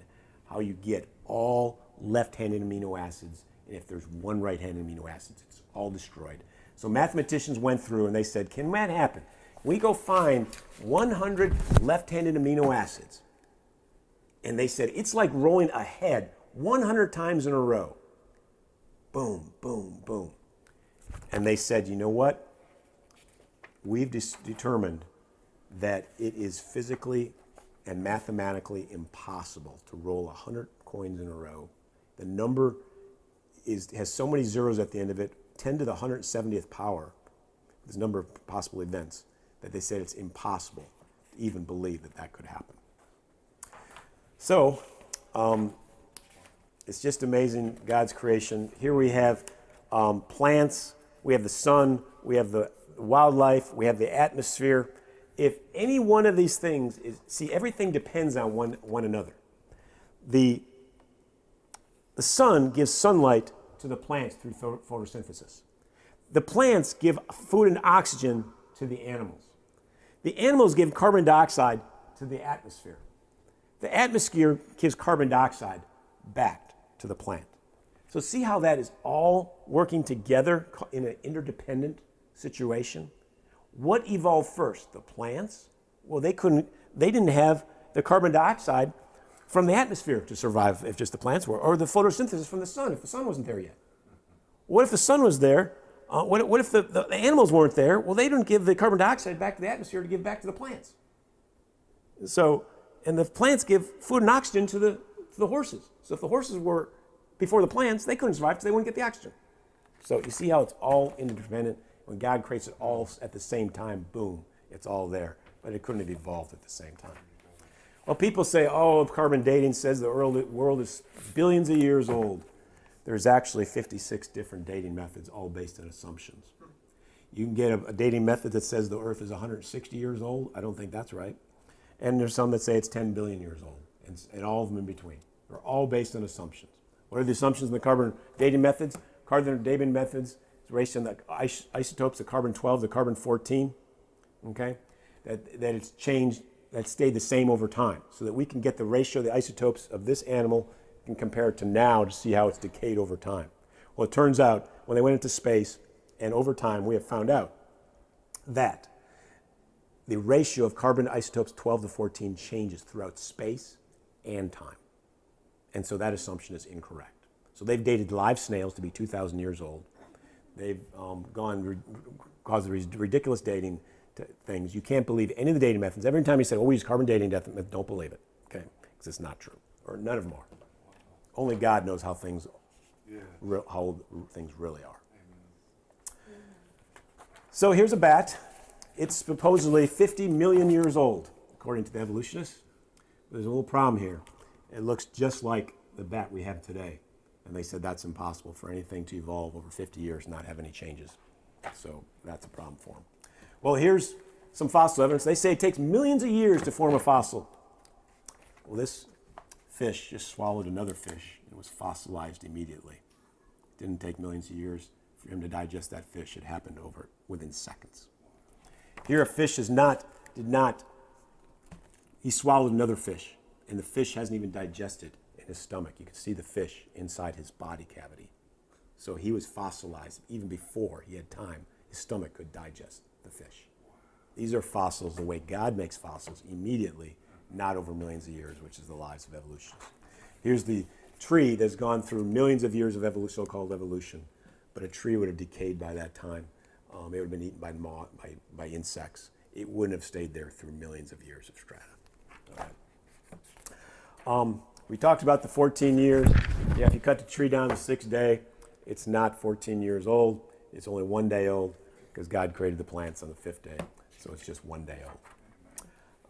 how you get all left-handed amino acids, and if there's one right-handed amino acid, it's all destroyed. So mathematicians went through and they said, can that happen? We go find 100 left-handed amino acids. And they said, it's like rolling a head 100 times in a row. Boom, boom, boom. And they said, you know what? We've determined that it is physically and mathematically impossible to roll 100 coins in a row. The number has so many zeros at the end of it, 10 to the 170th power, this number of possible events, that they said it's impossible to even believe that that could happen. So, it's just amazing, God's creation. Here we have plants, we have the sun, we have the wildlife, we have the atmosphere. If any one of these things see, everything depends on one another. The sun gives sunlight to the plants through photosynthesis. The plants give food and oxygen to the animals. The animals give carbon dioxide to the atmosphere. The atmosphere gives carbon dioxide back to the plant. So see how that is all working together in an interdependent situation? What evolved first? The plants? Well, they didn't have the carbon dioxide from the atmosphere to survive if just the plants were, or the photosynthesis from the sun if the sun wasn't there yet. What if the sun was there? What if the animals weren't there? Well, they didn't give the carbon dioxide back to the atmosphere to give back to the plants. So, and the plants give food and oxygen to the horses. So if the horses were before the plants, they couldn't survive because they wouldn't get the oxygen. So you see how it's all interdependent. When God creates it all at the same time, boom, it's all there. But it couldn't have evolved at the same time. Well, people say, oh, carbon dating says the world is billions of years old. There's actually 56 different dating methods, all based on assumptions. You can get a dating method that says the Earth is 160 years old. I don't think that's right. And there's some that say it's 10 billion years old, and all of them in between. They're all based on assumptions. What are the assumptions in the carbon dating methods? Carbon dating methods is based on the isotopes, the carbon-12, the carbon-14, okay? That it's changed, that stayed the same over time, so that we can get the ratio of the isotopes of this animal and compare it to now to see how it's decayed over time. Well, it turns out when they went into space, and over time we have found out that the ratio of carbon isotopes 12 to 14 changes throughout space and time. And so that assumption is incorrect. So they've dated live snails to be 2,000 years old. They've caused ridiculous dating to things. You can't believe any of the dating methods. Every time you say, oh, we use carbon dating, don't believe it, okay? Because it's not true, or none of them are. Only God knows how things really are. So here's a bat. It's supposedly 50 million years old, according to the evolutionists. There's a little problem here. It looks just like the bat we have today. And they said that's impossible for anything to evolve over 50 years and not have any changes. So that's a problem for them. Well, here's some fossil evidence. They say it takes millions of years to form a fossil. Well, this fish just swallowed another fish and was fossilized immediately. It didn't take millions of years for him to digest that fish. It happened within seconds. Here a fish he swallowed another fish, and the fish hasn't even digested in his stomach. You can see the fish inside his body cavity. So he was fossilized even before he had time. His stomach could digest the fish. These are fossils the way God makes fossils, immediately, not over millions of years, which is the lives of evolution. Here's the tree that's gone through millions of years of evolution, so-called evolution, but a tree would have decayed by that time. It would have been eaten by insects. It wouldn't have stayed there through millions of years of strata. All right. We talked about the 14 years. Yeah, if you cut the tree down the 6th day, it's not 14 years old. It's only 1 day old because God created the plants on the 5th day. So it's just 1 day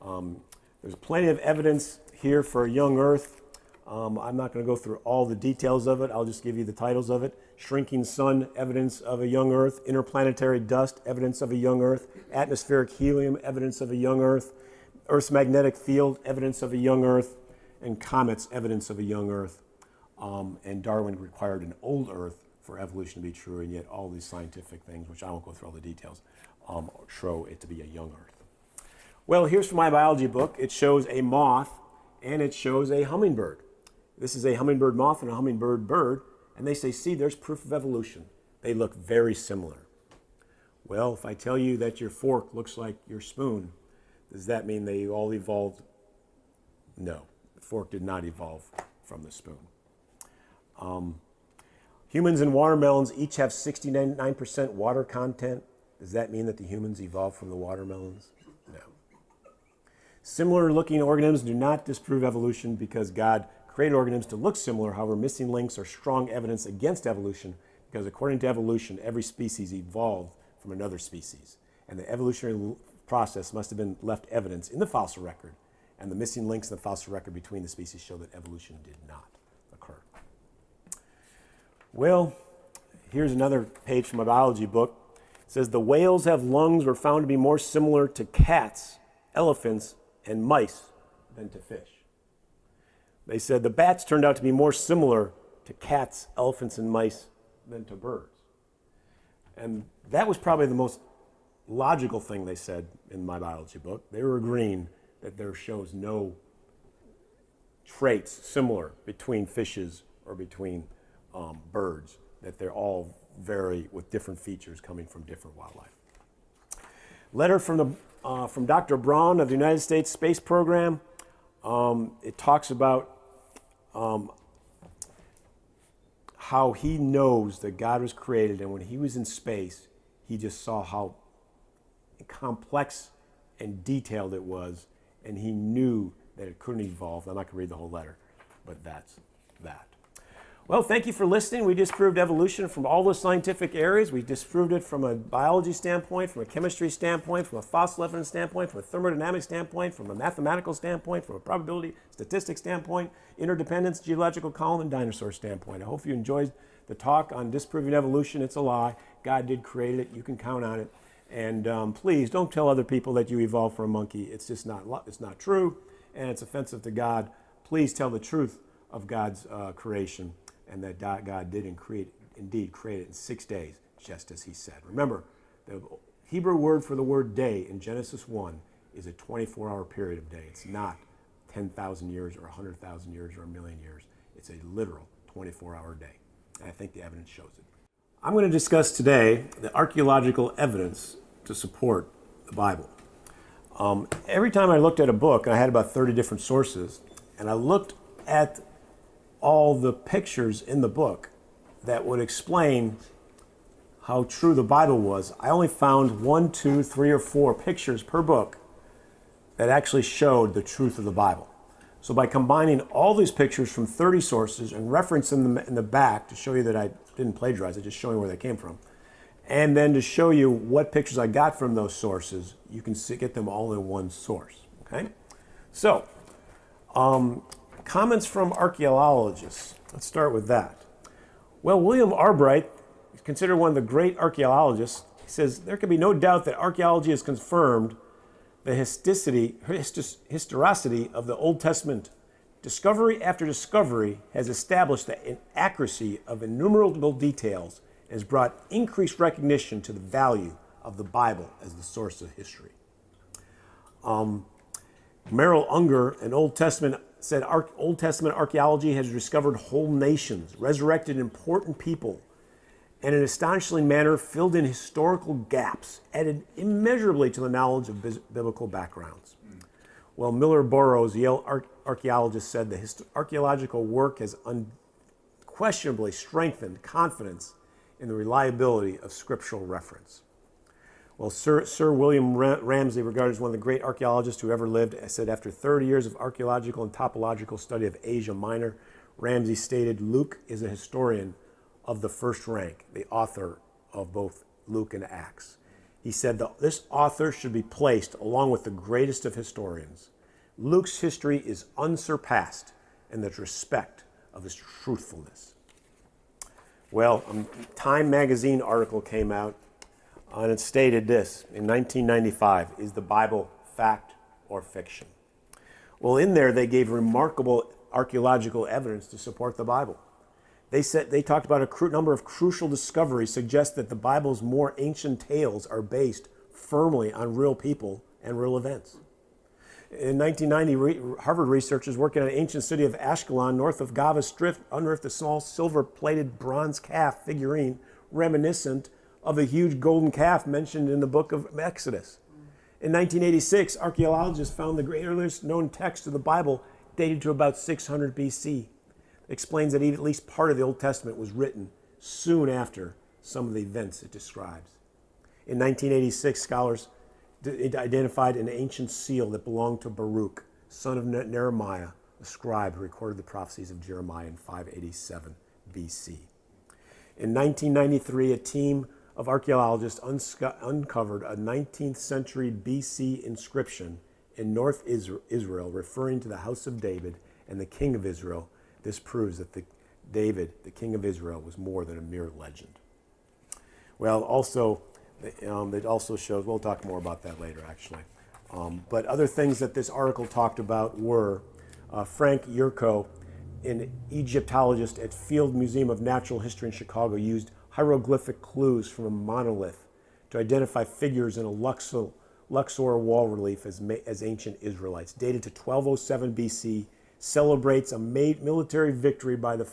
old. There's plenty of evidence here for a young Earth. I'm not going to go through all the details of it. I'll just give you the titles of it. Shrinking sun, evidence of a young Earth. Interplanetary dust, evidence of a young Earth. Atmospheric helium, evidence of a young Earth. Earth's magnetic field, evidence of a young Earth. And comets, evidence of a young Earth. And Darwin required an old Earth for evolution to be true, and yet all these scientific things, which I won't go through all the details, show it to be a young Earth. Well, here's from my biology book. It shows a moth, and it shows a hummingbird. This is a hummingbird moth and a hummingbird bird, and they say, see, there's proof of evolution. They look very similar. Well, if I tell you that your fork looks like your spoon, does that mean they all evolved? No, the fork did not evolve from the spoon. Humans and watermelons each have 69% water content. Does that mean that the humans evolved from the watermelons? No. Similar looking organisms do not disprove evolution because God created organisms to look similar. However, missing links are strong evidence against evolution because according to evolution, every species evolved from another species. And the evolutionary process must have been left evidence in the fossil record. And the missing links in the fossil record between the species show that evolution did not occur. Well, here's another page from my biology book. It says the whales have lungs were found to be more similar to cats, elephants, and mice than to fish. They said the bats turned out to be more similar to cats, elephants, and mice than to birds. And that was probably the most logical thing they said in my biology book. They were agreeing that there shows no traits similar between fishes or between birds, that they're all vary with different features coming from different wildlife. Letter from Dr. Braun of the United States Space Program. It talks about how he knows that God was created, and when he was in space, he just saw how complex and detailed it was, and he knew that it couldn't evolve. I'm not going to read the whole letter, but that's that. Well, thank you for listening. We disproved evolution from all the scientific areas. We disproved it from a biology standpoint, from a chemistry standpoint, from a fossil evidence standpoint, from a thermodynamic standpoint, from a mathematical standpoint, from a probability statistics standpoint, interdependence, geological column, and dinosaur standpoint. I hope you enjoyed the talk on disproving evolution. It's a lie. God did create it. You can count on it. And please don't tell other people that you evolved from a monkey. It's just it's not true, and it's offensive to God. Please tell the truth of God's creation, and that God did indeed create it in 6 days, just as he said. Remember, the Hebrew word for the word day in Genesis 1 is a 24-hour period of day. It's not 10,000 years or 100,000 years or a million years. It's a literal 24-hour day. and I think the evidence shows it. I'm going to discuss today the archaeological evidence to support the Bible. Every time I looked at a book, I had about 30 different sources, and I looked at all the pictures in the book that would explain how true the Bible was. I only found 1, 2, 3, or 4 pictures per book that actually showed the truth of the Bible. So by combining all these pictures from 30 sources and referencing them in the back to show you that I didn't plagiarize it, just showing where they came from, and then to show you what pictures I got from those sources, you can get them all in one source. Okay? So, comments from archaeologists. Let's start with that. Well, William Albright is considered one of the great archaeologists. He says, there can be no doubt that archaeology has confirmed the historicity of the Old Testament. Discovery after discovery has established the accuracy of innumerable details and has brought increased recognition to the value of the Bible as the source of history. Merrill Unger, an Old Testament, said Old Testament archaeology has discovered whole nations, resurrected important people, and in an astonishing manner filled in historical gaps, added immeasurably to the knowledge of biblical backgrounds. Well, Miller Burroughs, Yale archaeologist, said the archaeological work has unquestionably strengthened confidence in the reliability of scriptural reference. Well, Sir William Ramsay, regarded as one of the great archaeologists who ever lived, said after 30 years of archaeological and topological study of Asia Minor, Ramsay stated, Luke is a historian of the first rank, the author of both Luke and Acts. He said that this author should be placed along with the greatest of historians. Luke's history is unsurpassed in the respect of his truthfulness. Well, a Time magazine article came out and it stated this in 1995, is the Bible fact or fiction? Well, in there they gave remarkable archaeological evidence to support the Bible. They talked about a number of crucial discoveries suggest that the Bible's more ancient tales are based firmly on real people and real events. In 1990, Harvard researchers working on an ancient city of Ashkelon, north of Gaza Strip, unearthed a small silver-plated bronze calf figurine reminiscent of the huge golden calf mentioned in the book of Exodus. In 1986, archaeologists found the earliest known text of the Bible dated to about 600 BC. Explains that at least part of the Old Testament was written soon after some of the events it describes. In 1986, scholars identified an ancient seal that belonged to Baruch, son of Nehemiah, a scribe who recorded the prophecies of Jeremiah in 587 BC. In 1993, a team of archaeologists uncovered a 19th century BC inscription in North Israel referring to the house of David and the king of Israel. This proves that David, the king of Israel, was more than a mere legend. Well, also, it also shows, we'll talk more about that later, actually. But other things that this article talked about were Frank Yurko, an Egyptologist at Field Museum of Natural History in Chicago, used hieroglyphic clues from a monolith to identify figures in a Luxor wall relief as ancient Israelites, dated to 1207 BC, celebrates a military victory by the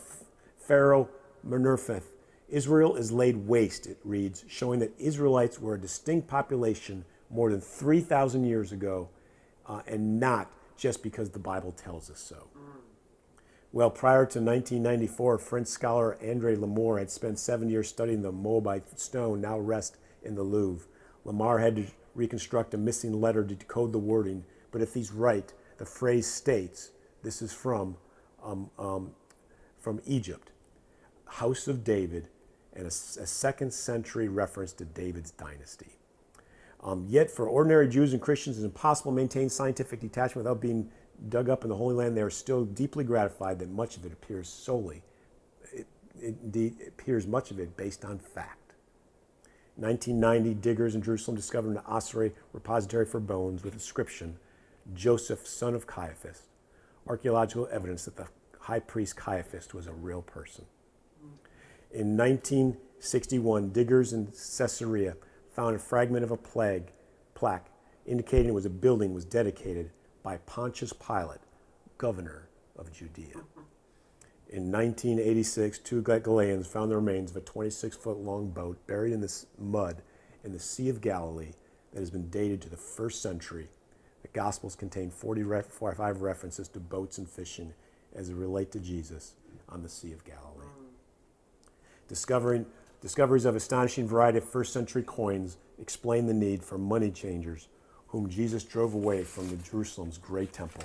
pharaoh Meneptah. Israel is laid waste, it reads, showing that Israelites were a distinct population more than 3,000 years ago, and not just because the Bible tells us so. Well, prior to 1994, French scholar André Lemore had spent 7 years studying the Moabite stone now rest in the Louvre. Lemore had to reconstruct a missing letter to decode the wording, but if he's right, the phrase states, this is from Egypt, House of David, and a second century reference to David's dynasty. Yet for ordinary Jews and Christians, it's impossible to maintain scientific detachment without being dug up in the Holy Land. They are still deeply gratified that much of it appears appears much of it based on fact. 1990, diggers in Jerusalem discovered an ossuary repository for bones with inscription, Joseph, son of Caiaphas, archaeological evidence that the high priest Caiaphas was a real person. In 1961, diggers in Caesarea found a fragment of a plaque indicating it was a building was dedicated by Pontius Pilate, governor of Judea. In 1986, two Galileans found the remains of a 26-foot-long boat buried in this mud in the Sea of Galilee that has been dated to the 1st century. The Gospels contain 45 references to boats and fishing as they relate to Jesus on the Sea of Galilee. Discoveries of astonishing variety of 1st century coins explain the need for money changers whom Jesus drove away from Jerusalem's great temple.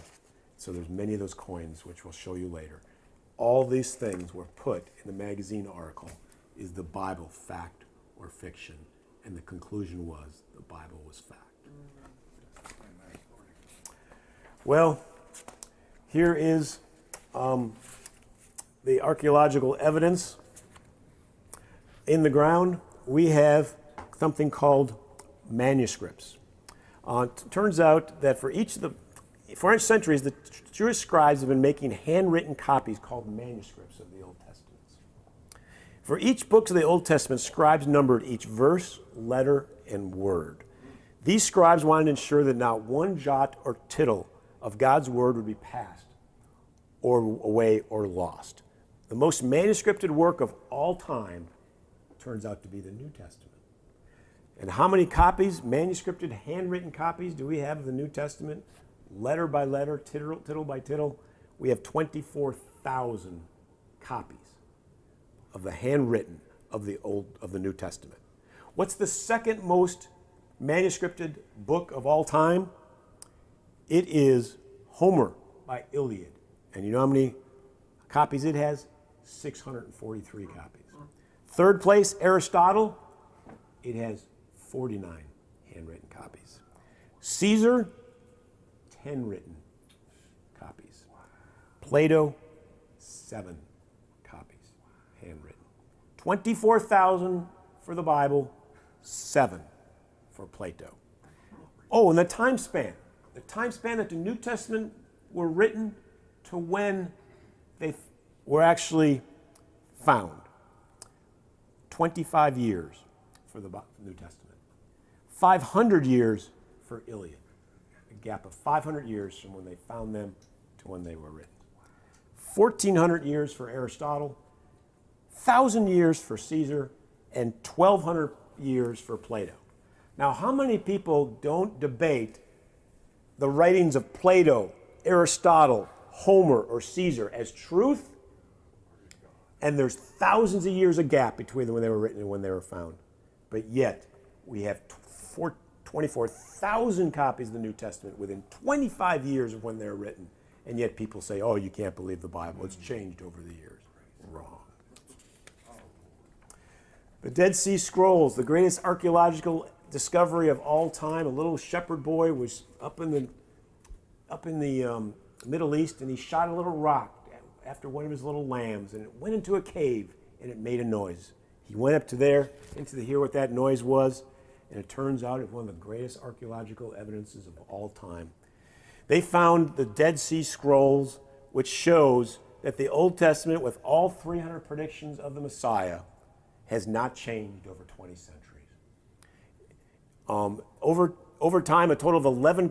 So there's many of those coins, which we'll show you later. All these things were put in the magazine article, is the Bible fact or fiction? And the conclusion was the Bible was fact. Well, here is the archaeological evidence. In the ground, we have something called manuscripts. It turns out that for each centuries, the Jewish scribes have been making handwritten copies called manuscripts of the Old Testament. For each book of the Old Testament, scribes numbered each verse, letter, and word. These scribes wanted to ensure that not one jot or tittle of God's word would be passed or away or lost. The most manuscripted work of all time turns out to be the New Testament. And how many copies, manuscripted, handwritten copies, do we have of the New Testament? Letter by letter, tittle by tittle. We have 24,000 copies of the handwritten of the New Testament. What's the second most manuscripted book of all time? It is Homer by Iliad. And you know how many copies it has? 643 copies. Third place, Aristotle. It has 49 handwritten copies. Caesar, 10 written copies. Plato, 7 copies, handwritten. 24,000 for the Bible, 7 for Plato. Oh, and the time span that the New Testament were written to when they were actually found. 25 years for the New Testament. 500 years for Iliad. A gap of 500 years from when they found them to when they were written. 1,400 years for Aristotle, 1,000 years for Caesar, and 1,200 years for Plato. Now, how many people don't debate the writings of Plato, Aristotle, Homer, or Caesar as truth? And there's thousands of years of gap between when they were written and when they were found. But yet, we have 24,000 copies of the New Testament within 25 years of when they were written. And yet people say, oh, you can't believe the Bible. It's changed over the years. Wrong. The Dead Sea Scrolls, the greatest archaeological discovery of all time. A little shepherd boy was up in the Middle East, and he shot a little rock after one of his little lambs, and it went into a cave, and it made a noise. He went up to there, to hear what that noise was, and it turns out it's one of the greatest archaeological evidences of all time. They found the Dead Sea Scrolls, which shows that the Old Testament, with all 300 predictions of the Messiah, has not changed over 20 centuries. Over time, a total of 11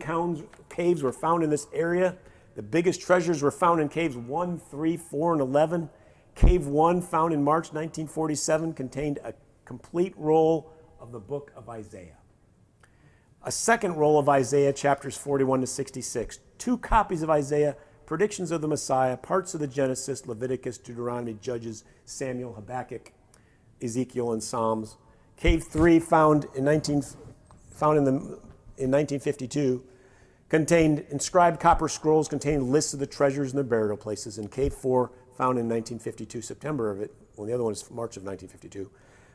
caves were found in this area. The biggest treasures were found in caves 1, 3, 4, and 11. Cave 1, found in March 1947, contained a complete roll of the book of Isaiah. A second roll of Isaiah, chapters 41 to 66. 2 copies of Isaiah, predictions of the Messiah, parts of the Genesis, Leviticus, Deuteronomy, Judges, Samuel, Habakkuk, Ezekiel, and Psalms. Cave 3, found in 1952, contained inscribed copper scrolls containing lists of the treasures and the burial places. And Cave 4, found in 1952, September of it. Well, the other one is March of 1952.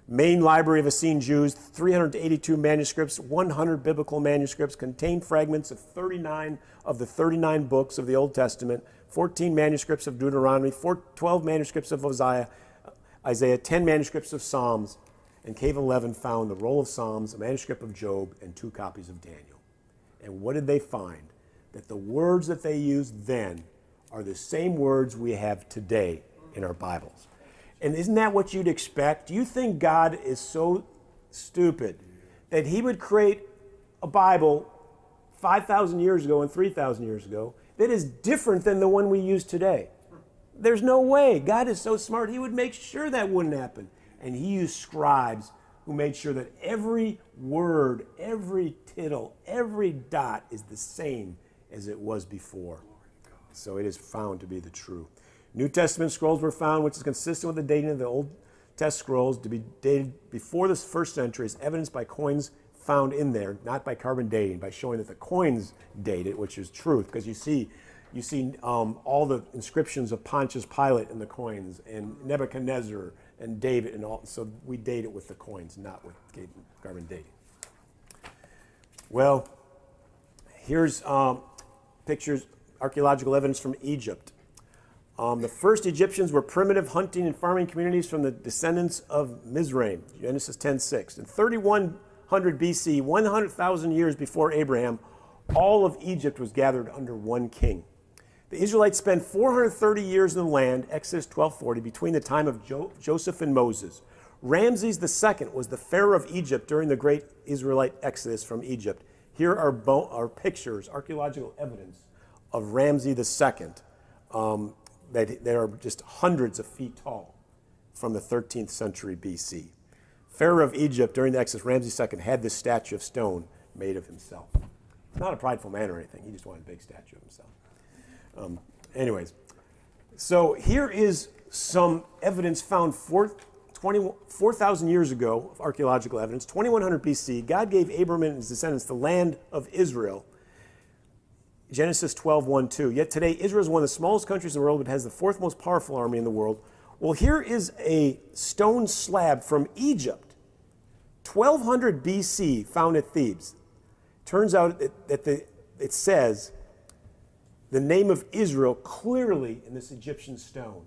Main Library of Essene Jews, 382 manuscripts, 100 biblical manuscripts, contain fragments of 39 of the 39 books of the Old Testament, 14 manuscripts of Deuteronomy, 12 manuscripts of Isaiah, 10 manuscripts of Psalms, and Cave 11 found the roll of Psalms, a manuscript of Job, and 2 copies of Daniel. And what did they find? That the words that they used then are the same words we have today in our Bibles. And isn't that what you'd expect? Do you think God is so stupid that he would create a Bible 5,000 years ago and 3,000 years ago that is different than the one we use today? There's no way. God is so smart, he would make sure that wouldn't happen. And he used scribes who made sure that every word, every tittle, every dot is the same as it was before. So it is found to be the true. New Testament scrolls were found, which is consistent with the dating of the Old Test scrolls to be dated before the first century, is evidenced by coins found in there, not by carbon dating, by showing that the coins date it, which is truth, because you see all the inscriptions of Pontius Pilate in the coins, and Nebuchadnezzar and David, and all. So we date it with the coins, not with carbon dating. Well, here's pictures, archaeological evidence from Egypt. The first Egyptians were primitive hunting and farming communities from the descendants of Mizraim, Genesis 10:6. In 3100 BC, 100,000 years before Abraham, all of Egypt was gathered under one king. The Israelites spent 430 years in the land, Exodus 12:40, between the time of Joseph and Moses. Ramses II was the pharaoh of Egypt during the great Israelite exodus from Egypt. Here are pictures, archaeological evidence of Ramses II that are just hundreds of feet tall from the 13th century BC. Pharaoh of Egypt during the Exodus, Ramses II, had this statue of stone made of himself. He's not a prideful man or anything. He just wanted a big statue of himself. Anyways, so here is some evidence found 4,000 years ago of archaeological evidence. 2100 BC, God gave Abram and his descendants the land of Israel. Genesis 12:1-2. Yet today, Israel is one of the smallest countries in the world, but has the fourth most powerful army in the world. Well, here is a stone slab from Egypt, 1200 BC, found at Thebes. Turns out that it says the name of Israel clearly in this Egyptian stone,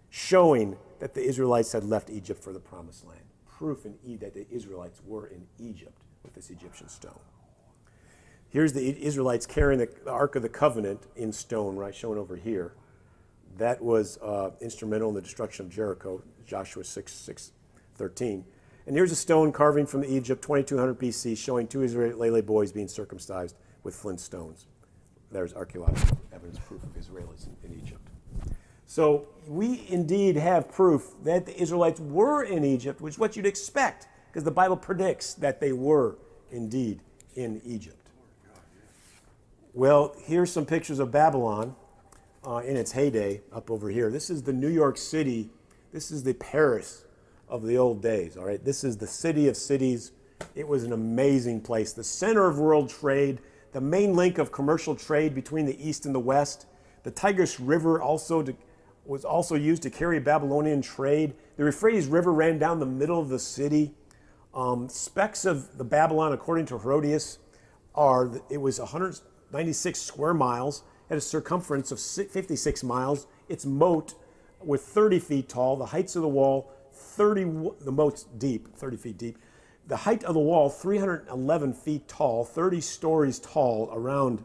showing that the Israelites had left Egypt for the Promised Land. Proof that the Israelites were in Egypt with this Egyptian stone. Here's the Israelites carrying the Ark of the Covenant in stone, right, shown over here. That was instrumental in the destruction of Jericho, Joshua 6:13. And here's a stone carving from Egypt, 2200 BC, showing two Israeli boys being circumcised with flint stones. There's archaeological evidence, proof of Israelis in Egypt. So we indeed have proof that the Israelites were in Egypt, which is what you'd expect, because the Bible predicts that they were indeed in Egypt. Well, here's some pictures of Babylon in its heyday up over here. This is the New York City. This is the Paris of the old days, all right? This is the city of cities. It was an amazing place. The center of world trade, the main link of commercial trade between the East and the West. The Tigris River was also used to carry Babylonian trade. The Euphrates River ran down the middle of the city. Specs of the Babylon, according to Herodotus, it was 196 square miles, had a circumference of 56 miles. Its moat was 30 feet tall. The heights of the wall, the moat's deep, 30 feet deep. The height of the wall, 311 feet tall, 30 stories tall around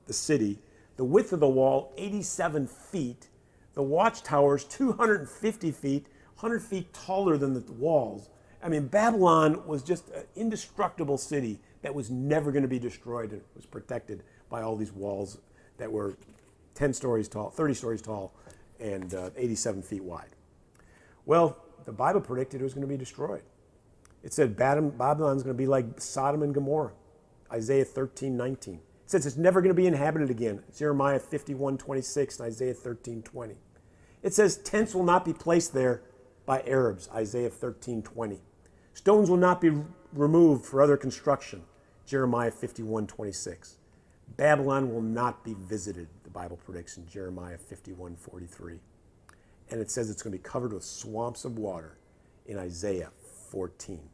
the city. The width of the wall, 87 feet. The watchtowers, 250 feet, 100 feet taller than the walls. I mean, Babylon was just an indestructible city that was never going to be destroyed. It was protected by all these walls that were 10 stories tall, 30 stories tall, and 87 feet wide. Well, the Bible predicted it was going to be destroyed. It said Babylon's going to be like Sodom and Gomorrah, Isaiah 13:19. It says it's never going to be inhabited again, Jeremiah 51:26 and Isaiah 13:20. It says tents will not be placed there by Arabs, Isaiah 13:20. Stones will not be removed for other construction, Jeremiah 51:26. Babylon will not be visited, the Bible predicts in Jeremiah 51:43. And it says it's going to be covered with swamps of water in Isaiah 14.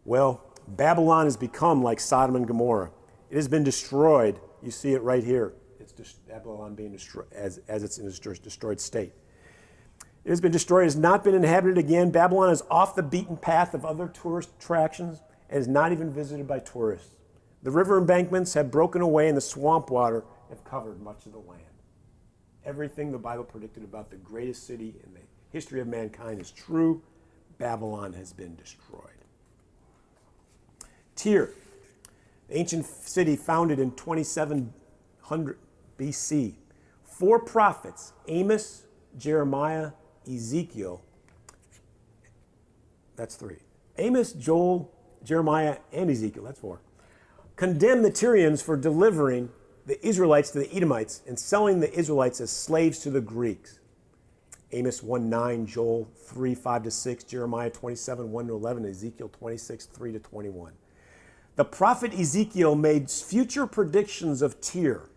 Well, Babylon has become like Sodom and Gomorrah. It has been destroyed. You see it right here. It's Babylon being destroyed as it's in a destroyed state. It has been destroyed, has not been inhabited again. Babylon is off the beaten path of other tourist attractions and is not even visited by tourists. The river embankments have broken away and the swamp water have covered much of the land. Everything the Bible predicted about the greatest city in the history of mankind is true. Babylon has been destroyed. Tyre, the ancient city founded in 2700 BC. 4 prophets, Amos, Jeremiah, Ezekiel. That's 3. Amos, Joel, Jeremiah, and Ezekiel. That's 4. Condemn the Tyrians for delivering the Israelites to the Edomites and selling the Israelites as slaves to the Greeks. Amos 1:9, Joel 3:5-6, Jeremiah 27:1-11, Ezekiel 26:3-21. The prophet Ezekiel made future predictions of Tyre,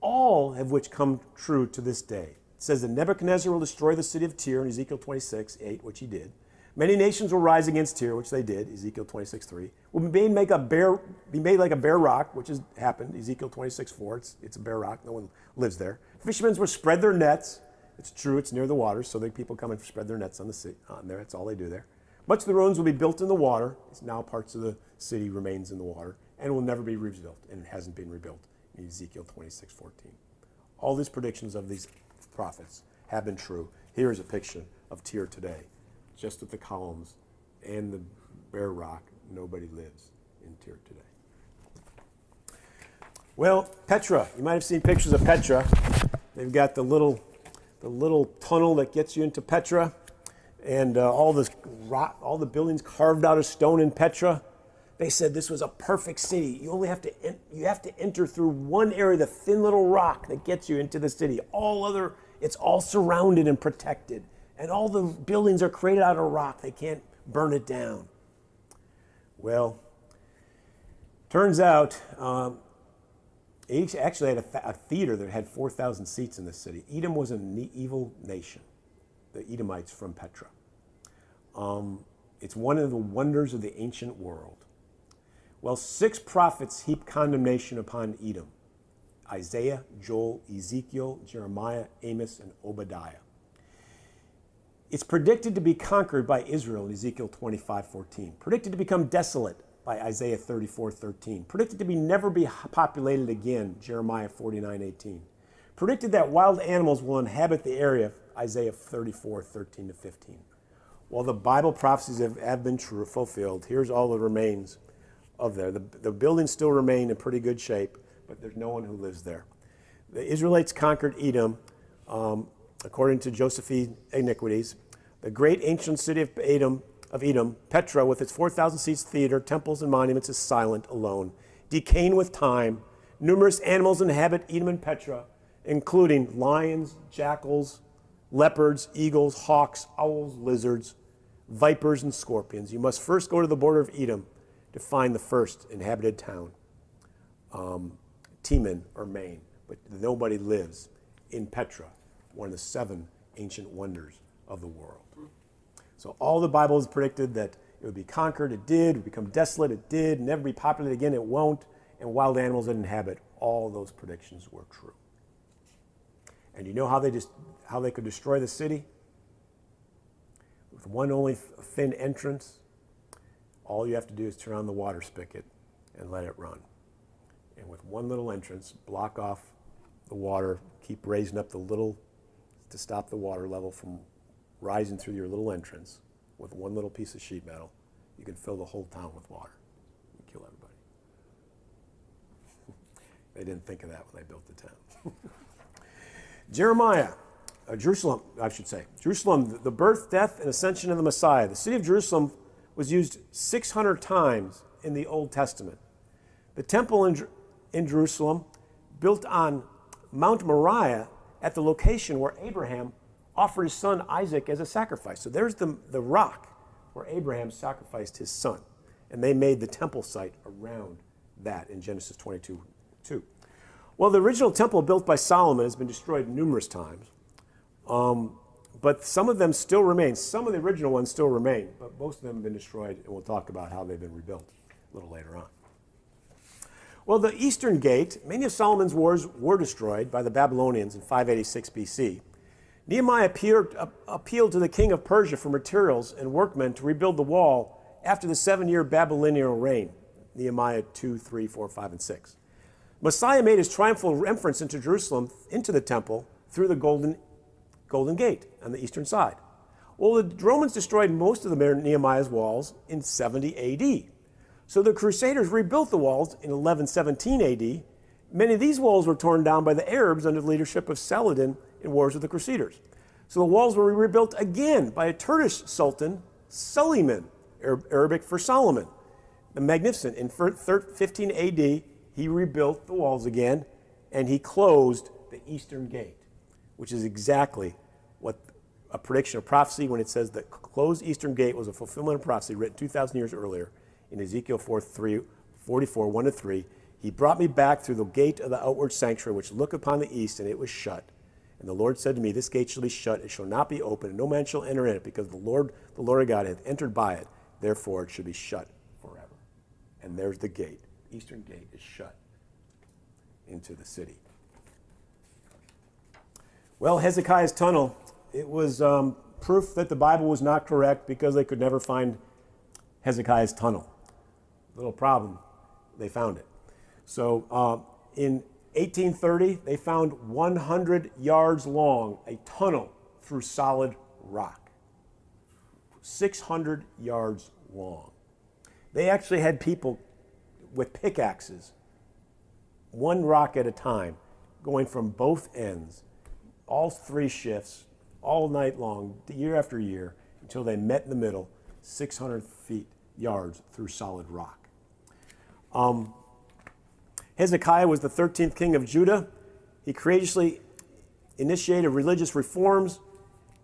all of which come true to this day. It says that Nebuchadnezzar will destroy the city of Tyre in Ezekiel 26:8, which he did. Many nations will rise against Tyre, which they did, Ezekiel 26:3. Will be made like a bare rock, which has happened, Ezekiel 26:4. It's a bare rock, no one lives there. Fishermen will spread their nets. It's true, it's near the water, so the people come and spread their nets on there. That's all they do there. Much of the ruins will be built in the water. It's now parts of the city remains in the water and will never be rebuilt, and it hasn't been rebuilt in Ezekiel 26:14. All these predictions of these prophets have been true. Here is a picture of Tyre today. Just with the columns and the bare rock, nobody lives in Tyre today. Well, Petra, you might have seen pictures of Petra. They've got the little tunnel that gets you into Petra, and all the buildings carved out of stone in Petra. They said this was a perfect city. You have to enter through one area, the thin little rock that gets you into the city. It's all surrounded and protected. And all the buildings are created out of rock. They can't burn it down. Well, turns out it actually had a theater that had 4,000 seats in the city. Edom was an evil nation, the Edomites from Petra. It's one of the wonders of the ancient world. Well, 6 prophets heaped condemnation upon Edom: Isaiah, Joel, Ezekiel, Jeremiah, Amos, and Obadiah. It's predicted to be conquered by Israel in Ezekiel 25:14. Predicted to become desolate by Isaiah 34:13. Predicted to never be populated again, Jeremiah 49:18. Predicted that wild animals will inhabit the area, Isaiah 34:13-15. While the Bible prophecies have been true, fulfilled, here's all that remains of there. The buildings still remain in pretty good shape, but there's no one who lives there. The Israelites conquered Edom, according to Josephine Iniquities. The great ancient city of Edom, Petra, with its 4,000 seats theater, temples, and monuments, is silent, alone, decaying with time. Numerous animals inhabit Edom and Petra, including lions, jackals, leopards, eagles, hawks, owls, lizards, vipers, and scorpions. You must first go to the border of Edom to find the first inhabited town, Teman or Maine, but nobody lives in Petra, one of the 7 ancient wonders of the world. So all the Bible has predicted that it would be conquered, it did. It would become desolate, it did. Never be populated again, it won't. And wild animals that inhabit, all those predictions were true. And you know how they could destroy the city? With one only thin entrance. All you have to do is turn on the water spigot and let it run. And with one little entrance, block off the water, keep raising up to stop the water level from rising through your little entrance. With one little piece of sheet metal, you can fill the whole town with water and kill everybody. They didn't think of that when they built the town. Jerusalem, the birth, death, and ascension of the Messiah. The city of Jerusalem was used 600 times in the Old Testament. The temple in Jerusalem, built on Mount Moriah, at the location where Abraham offered his son Isaac as a sacrifice. So there's the rock where Abraham sacrificed his son. And they made the temple site around that in Genesis 22:2. Well, the original temple built by Solomon has been destroyed numerous times. But some of them still remain. Some of the original ones still remain, but most of them have been destroyed, and we'll talk about how they've been rebuilt a little later on. Well, the Eastern Gate, many of Solomon's wars were destroyed by the Babylonians in 586 BC. Nehemiah appealed to the king of Persia for materials and workmen to rebuild the wall after the 7-year Babylonian reign, Nehemiah 2, 3, 4, 5, and 6. Messiah made his triumphal entrance into Jerusalem, into the temple, through the Golden Gate on the eastern side. Well, the Romans destroyed most of Nehemiah's walls in 70 AD. So the Crusaders rebuilt the walls in 1117 AD. Many of these walls were torn down by the Arabs under the leadership of Saladin in wars with the Crusaders. So the walls were rebuilt again by a Turkish Sultan, Suleiman, Arabic for Solomon, the Magnificent. In 15 AD, he rebuilt the walls again, and he closed the eastern gate, which is exactly what a prediction of prophecy when it says the closed eastern gate was a fulfillment of prophecy written 2,000 years earlier in Ezekiel 44, 1-3. He brought me back through the gate of the outward sanctuary, which looked upon the east, and it was shut. And the Lord said to me, this gate shall be shut, it shall not be opened, and no man shall enter in it, because the Lord God hath entered by it. Therefore it should be shut forever. And there's the gate. The eastern gate is shut into the city. Well, Hezekiah's tunnel, it was proof that the Bible was not correct because they could never find Hezekiah's tunnel. Little problem, they found it. So in 1830, they found 100 yards long, a tunnel through solid rock. 600 yards long. They actually had people with pickaxes, one rock at a time, going from both ends, all three shifts, all night long, year after year, until they met in the middle, 600 yards through solid rock. Hezekiah was the 13th king of Judah. He courageously initiated religious reforms.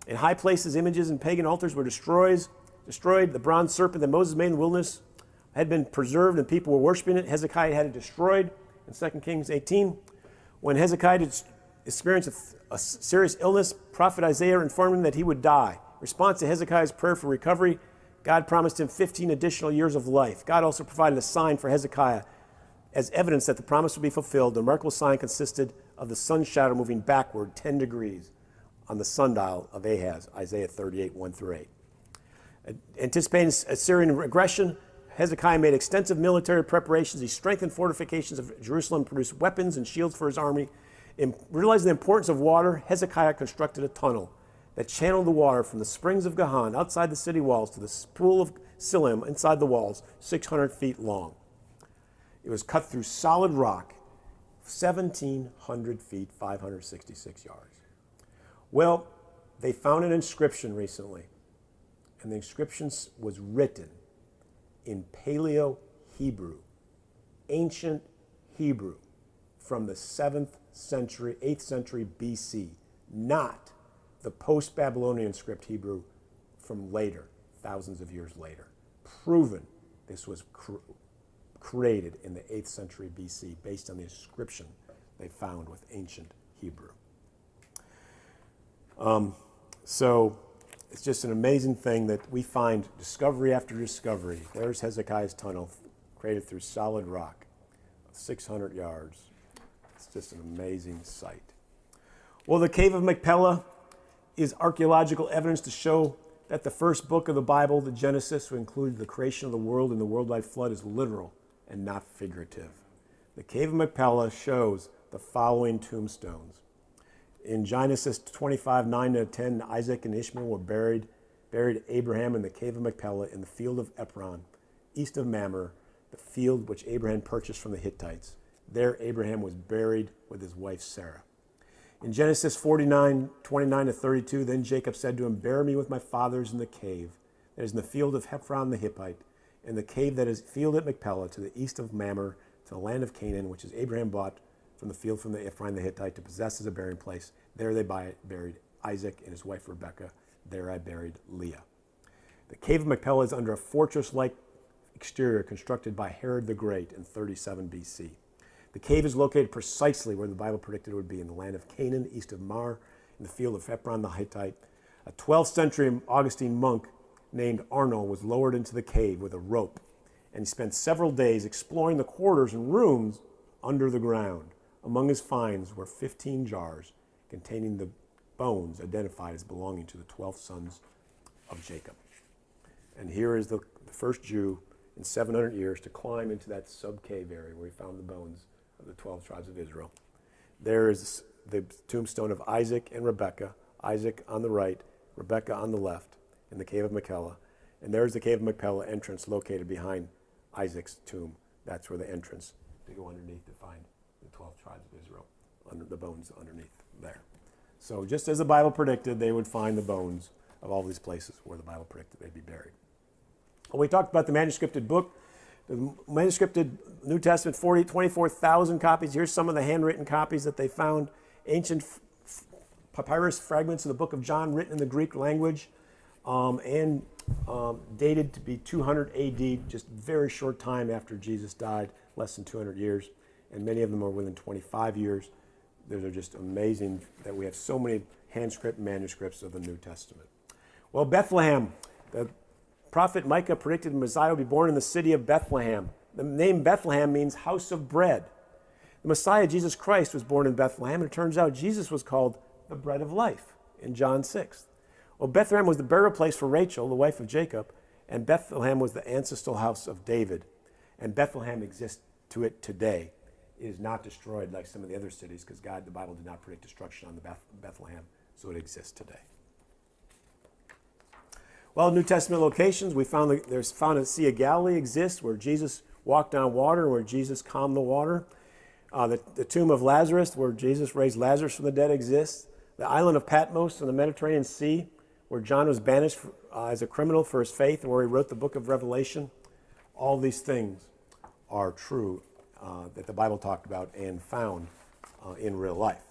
In high places, images and pagan altars were destroyed. The bronze serpent that Moses made in the wilderness had been preserved and people were worshiping it. Hezekiah had it destroyed in 2 Kings 18. When Hezekiah experienced a serious illness, prophet Isaiah informed him that he would die. In response to Hezekiah's prayer for recovery, God promised him 15 additional years of life. God also provided a sign for Hezekiah as evidence that the promise would be fulfilled. The remarkable sign consisted of the sun's shadow moving backward 10 degrees on the sundial of Ahaz, Isaiah 38, 1-8. Anticipating Assyrian aggression, Hezekiah made extensive military preparations. He strengthened fortifications of Jerusalem, produced weapons and shields for his army. In realizing the importance of water, Hezekiah constructed a tunnel that channeled the water from the springs of Gahan outside the city walls to the pool of Siloam inside the walls, 600 feet long. It was cut through solid rock, 1,700 feet, 566 yards. Well, they found an inscription recently, and the inscription was written in Paleo-Hebrew, ancient Hebrew, from the 8th century BC, not the post-Babylonian script Hebrew from later, thousands of years later. Proven this was created in the 8th century BC based on the inscription they found with ancient Hebrew. So it's just an amazing thing that we find discovery after discovery. There's Hezekiah's tunnel created through solid rock, 600 yards. It's just an amazing sight. Well, the Cave of Machpelah is archaeological evidence to show that the first book of the Bible, the Genesis, which included the creation of the world and the worldwide flood, is literal and not figurative. The Cave of Machpelah shows the following tombstones. In Genesis 25, 9-10, Isaac and Ishmael were buried Abraham in the Cave of Machpelah in the field of Ekron, east of Mamre, the field which Abraham purchased from the Hittites. There Abraham was buried with his wife Sarah. In Genesis 49, 29-32, then Jacob said to him, bury me with my fathers in the cave that is in the field of Ephron the Hittite, and the cave that is field at Machpelah to the east of Mamre, to the land of Canaan, which is Abraham bought from the field from the Ephron the Hittite to possess as a burying place. There they buried Isaac and his wife Rebekah. There I buried Leah. The Cave of Machpelah is under a fortress-like exterior constructed by Herod the Great in 37 BC. The cave is located precisely where the Bible predicted it would be, in the land of Canaan, east of Mar, in the field of Ephron the Hittite. A 12th century Augustine monk named Arno was lowered into the cave with a rope, and he spent several days exploring the corridors and rooms under the ground. Among his finds were 15 jars containing the bones identified as belonging to the 12 sons of Jacob. And here is the first Jew in 700 years to climb into that sub-cave area where he found the bones of the 12 tribes of Israel. There is the tombstone of Isaac and Rebekah, Isaac on the right, Rebekah on the left, in the Cave of Machpelah. And there's the Cave of Machpelah entrance located behind Isaac's tomb. That's where the entrance to go underneath to find the 12 tribes of Israel, under the bones underneath there. So just as the Bible predicted, they would find the bones of all these places where the Bible predicted they'd be buried. Well, we talked about the manuscripted book. The manuscripted New Testament, 24,000 copies. Here's some of the handwritten copies that they found. Ancient papyrus fragments of the book of John written in the Greek language and dated to be 200 AD, just very short time after Jesus died, less than 200 years. And many of them are within 25 years. Those are just amazing that we have so many handscript manuscripts of the New Testament. Well, Bethlehem. The prophet Micah predicted the Messiah would be born in the city of Bethlehem. The name Bethlehem means house of bread. The Messiah, Jesus Christ, was born in Bethlehem, and it turns out Jesus was called the bread of life in John 6. Well, Bethlehem was the burial place for Rachel, the wife of Jacob, and Bethlehem was the ancestral house of David. And Bethlehem exists to it today. It is not destroyed like some of the other cities because God, the Bible did not predict destruction on the Bethlehem, so it exists today. Well, New Testament locations, we found that there's found the Sea of Galilee exists where Jesus walked on water, where Jesus calmed the water. The tomb of Lazarus, where Jesus raised Lazarus from the dead, exists. The island of Patmos in the Mediterranean Sea, where John was banished as a criminal for his faith and where he wrote the book of Revelation. All these things are true that the Bible talked about and found in real life.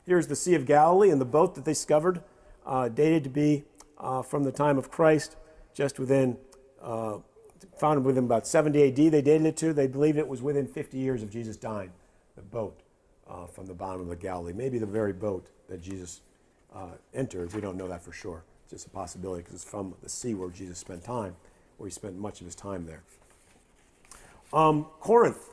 Here's the Sea of Galilee, and the boat that they discovered dated to be from the time of Christ, just within, found within about 70 AD, they dated it to. They believed it was within 50 years of Jesus dying, the boat from the bottom of the Galilee. Maybe the very boat that Jesus entered. We don't know that for sure. It's just a possibility because it's from the sea where Jesus spent time, where he spent much of his time there. Corinth,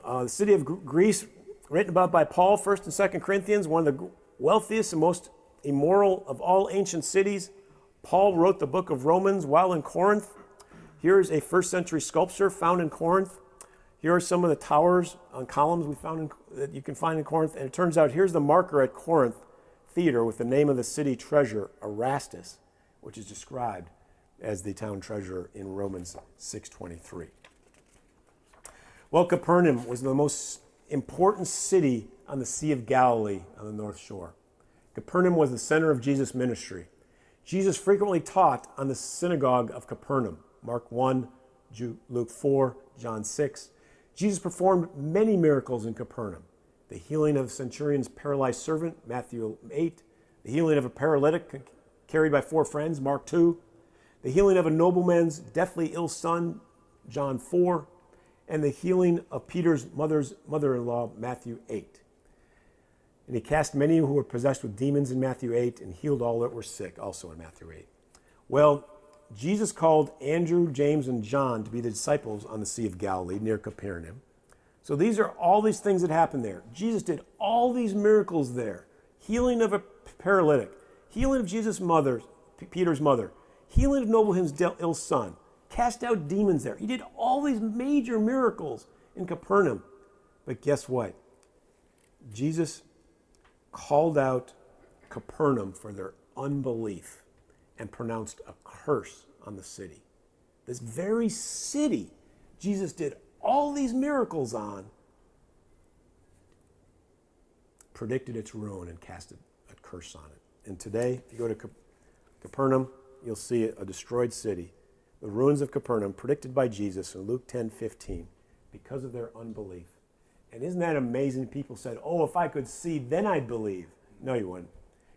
the city of Greece, written about by Paul, 1st and 2nd Corinthians, one of the wealthiest and most immoral of all ancient cities. Paul wrote the book of Romans while in Corinth. Here's a first century sculpture found in Corinth. Here are some of the towers on columns we found that you can find in Corinth. And it turns out here's the marker at Corinth Theater with the name of the city treasurer, Erastus, which is described as the town treasurer in Romans 6:23. Well, Capernaum was the most important city on the Sea of Galilee on the North Shore. Capernaum was the center of Jesus' ministry. Jesus frequently taught on the synagogue of Capernaum, Mark 1, Luke 4, John 6. Jesus performed many miracles in Capernaum. The healing of a centurion's paralyzed servant, Matthew 8. The healing of a paralytic carried by 4 friends, Mark 2. The healing of a nobleman's deathly ill son, John 4. And the healing of Peter's mother-in-law, Matthew 8. And he cast many who were possessed with demons in Matthew 8 and healed all that were sick, also in Matthew 8. Well, Jesus called Andrew, James, and John to be the disciples on the Sea of Galilee near Capernaum. So these are all these things that happened there. Jesus did all these miracles there. Healing of a paralytic, healing of Jesus' mother, Peter's mother, healing of nobleman's ill son, cast out demons there. He did all these major miracles in Capernaum. But guess what? Jesus called out Capernaum for their unbelief and pronounced a curse on the city. This very city Jesus did all these miracles on, predicted its ruin and casted a curse on it. And today, if you go to Capernaum, you'll see a destroyed city. The ruins of Capernaum, predicted by Jesus in Luke 10:15, because of their unbelief. And isn't that amazing? People said, oh, if I could see, then I'd believe. No, you wouldn't.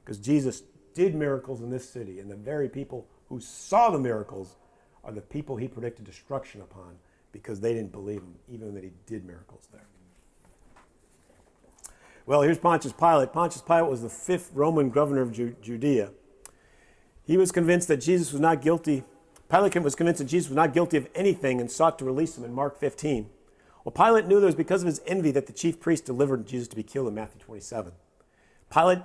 Because Jesus did miracles in this city, and the very people who saw the miracles are the people he predicted destruction upon because they didn't believe him, even that he did miracles there. Well, here's Pontius Pilate. Pontius Pilate was the 5th Roman governor of Judea. He was convinced that Jesus was not guilty. Pilate was convinced that Jesus was not guilty of anything and sought to release him in Mark 15. Well, Pilate knew that it was because of his envy that the chief priest delivered Jesus to be killed in Matthew 27. Pilate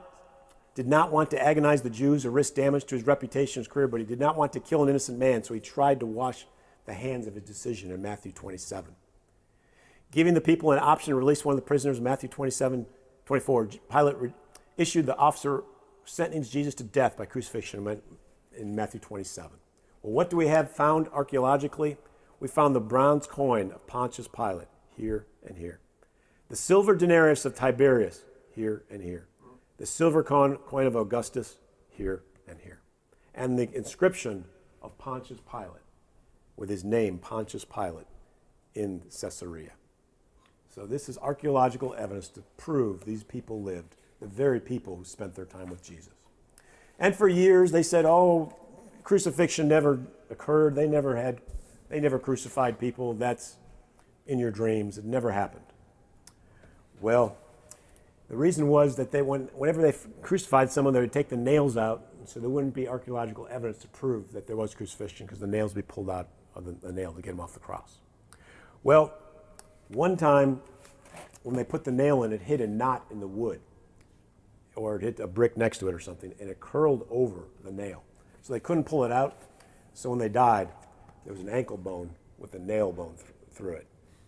did not want to agonize the Jews or risk damage to his reputation, his career, but he did not want to kill an innocent man, so he tried to wash the hands of his decision in Matthew 27. Giving the people an option to release one of the prisoners in Matthew 24, Pilate issued the officer sentenced Jesus to death by crucifixion in Matthew 27. Well, what do we have found archaeologically? We found the bronze coin of Pontius Pilate here and here. The silver denarius of Tiberius here and here. The silver coin of Augustus, here and here. And the inscription of Pontius Pilate, with his name, Pontius Pilate, in Caesarea. So this is archaeological evidence to prove these people lived, the very people who spent their time with Jesus. And for years they said, oh, crucifixion never occurred. They never crucified people. That's in your dreams. It never happened. Well, the reason was that whenever they crucified someone, they would take the nails out, so there wouldn't be archaeological evidence to prove that there was crucifixion, because the nails would be pulled out of the nail to get them off the cross. Well, one time when they put the nail in, it hit a knot in the wood, or it hit a brick next to it or something, and it curled over the nail. So they couldn't pull it out. So when they died, there was an ankle bone with a nail bone through it.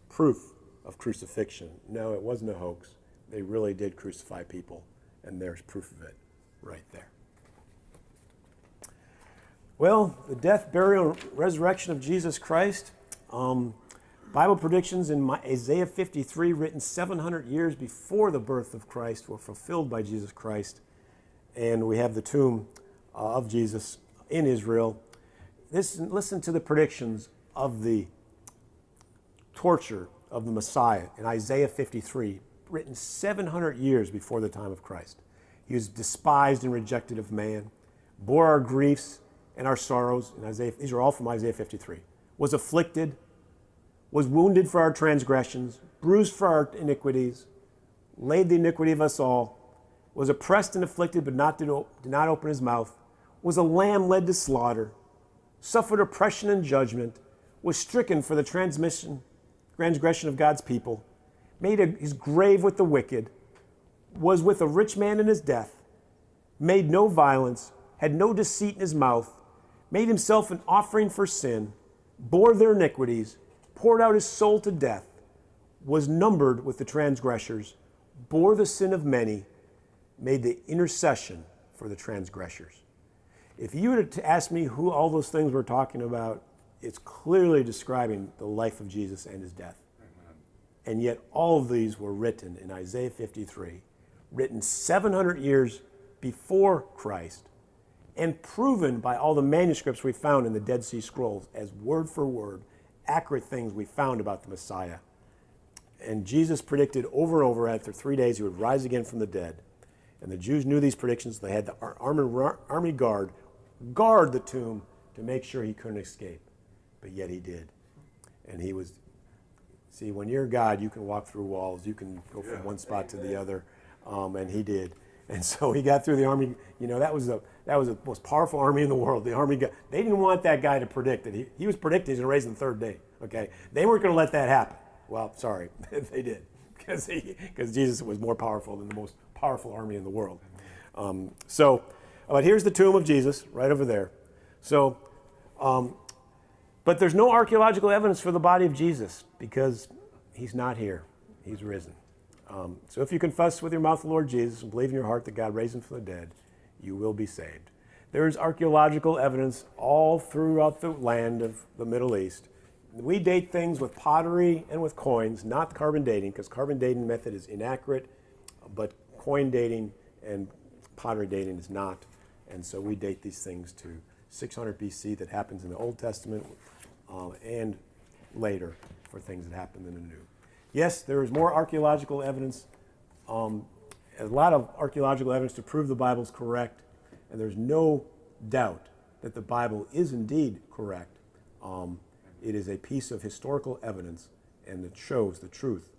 Proof of crucifixion. No, it wasn't a hoax. They really did crucify people, and there's proof of it right there. Well, the death, burial, and resurrection of Jesus Christ. Bible predictions in Isaiah 53, written 700 years before the birth of Christ, were fulfilled by Jesus Christ. And we have the tomb of Jesus in Israel. Listen to the predictions of the torture of the Messiah in Isaiah 53, written 700 years before the time of Christ. He was despised and rejected of man, bore our griefs and our sorrows. In Isaiah, these are all from Isaiah 53. Was afflicted, was wounded for our transgressions, bruised for our iniquities, laid the iniquity of us all, was oppressed and afflicted, but did not open his mouth, was a lamb led to slaughter, suffered oppression and judgment, was stricken for the transgression of God's people, made his grave with the wicked, was with a rich man in his death, made no violence, had no deceit in his mouth, made himself an offering for sin, bore their iniquities, poured out his soul to death, was numbered with the transgressors, bore the sin of many, made the intercession for the transgressors. If you were to ask me who all those things we're talking about, it's clearly describing the life of Jesus and his death. Amen. And yet all of these were written in Isaiah 53, written 700 years before Christ, and proven by all the manuscripts we found in the Dead Sea Scrolls as word for word, accurate things we found about the Messiah. And Jesus predicted over and over after 3 days he would rise again from the dead. And the Jews knew these predictions. They had the army guard the tomb to make sure he couldn't escape. But yet he did. And he was, see, when you're God, you can walk through walls. You can go from one spot to the other. And he did. And so he got through the army. You know, that was the most powerful army in the world. The army, they didn't want that guy to predict that he was predicting he's going to raise on the third day. Okay, they weren't going to let that happen. Well, sorry, they did, because Jesus was more powerful than the most powerful army in the world. But here's the tomb of Jesus right over there. So, but there's no archaeological evidence for the body of Jesus because he's not here. He's risen. So if you confess with your mouth the Lord Jesus and believe in your heart that God raised him from the dead, you will be saved. There is archaeological evidence all throughout the land of the Middle East. We date things with pottery and with coins, not carbon dating, because carbon dating method is inaccurate, but coin dating and pottery dating is not. And so we date these things to 600 BC that happens in the Old Testament and later for things that happened in the New. Yes, there is more archaeological evidence, a lot of archaeological evidence to prove the Bible is correct, and there's no doubt that the Bible is indeed correct. It is a piece of historical evidence, and it shows the truth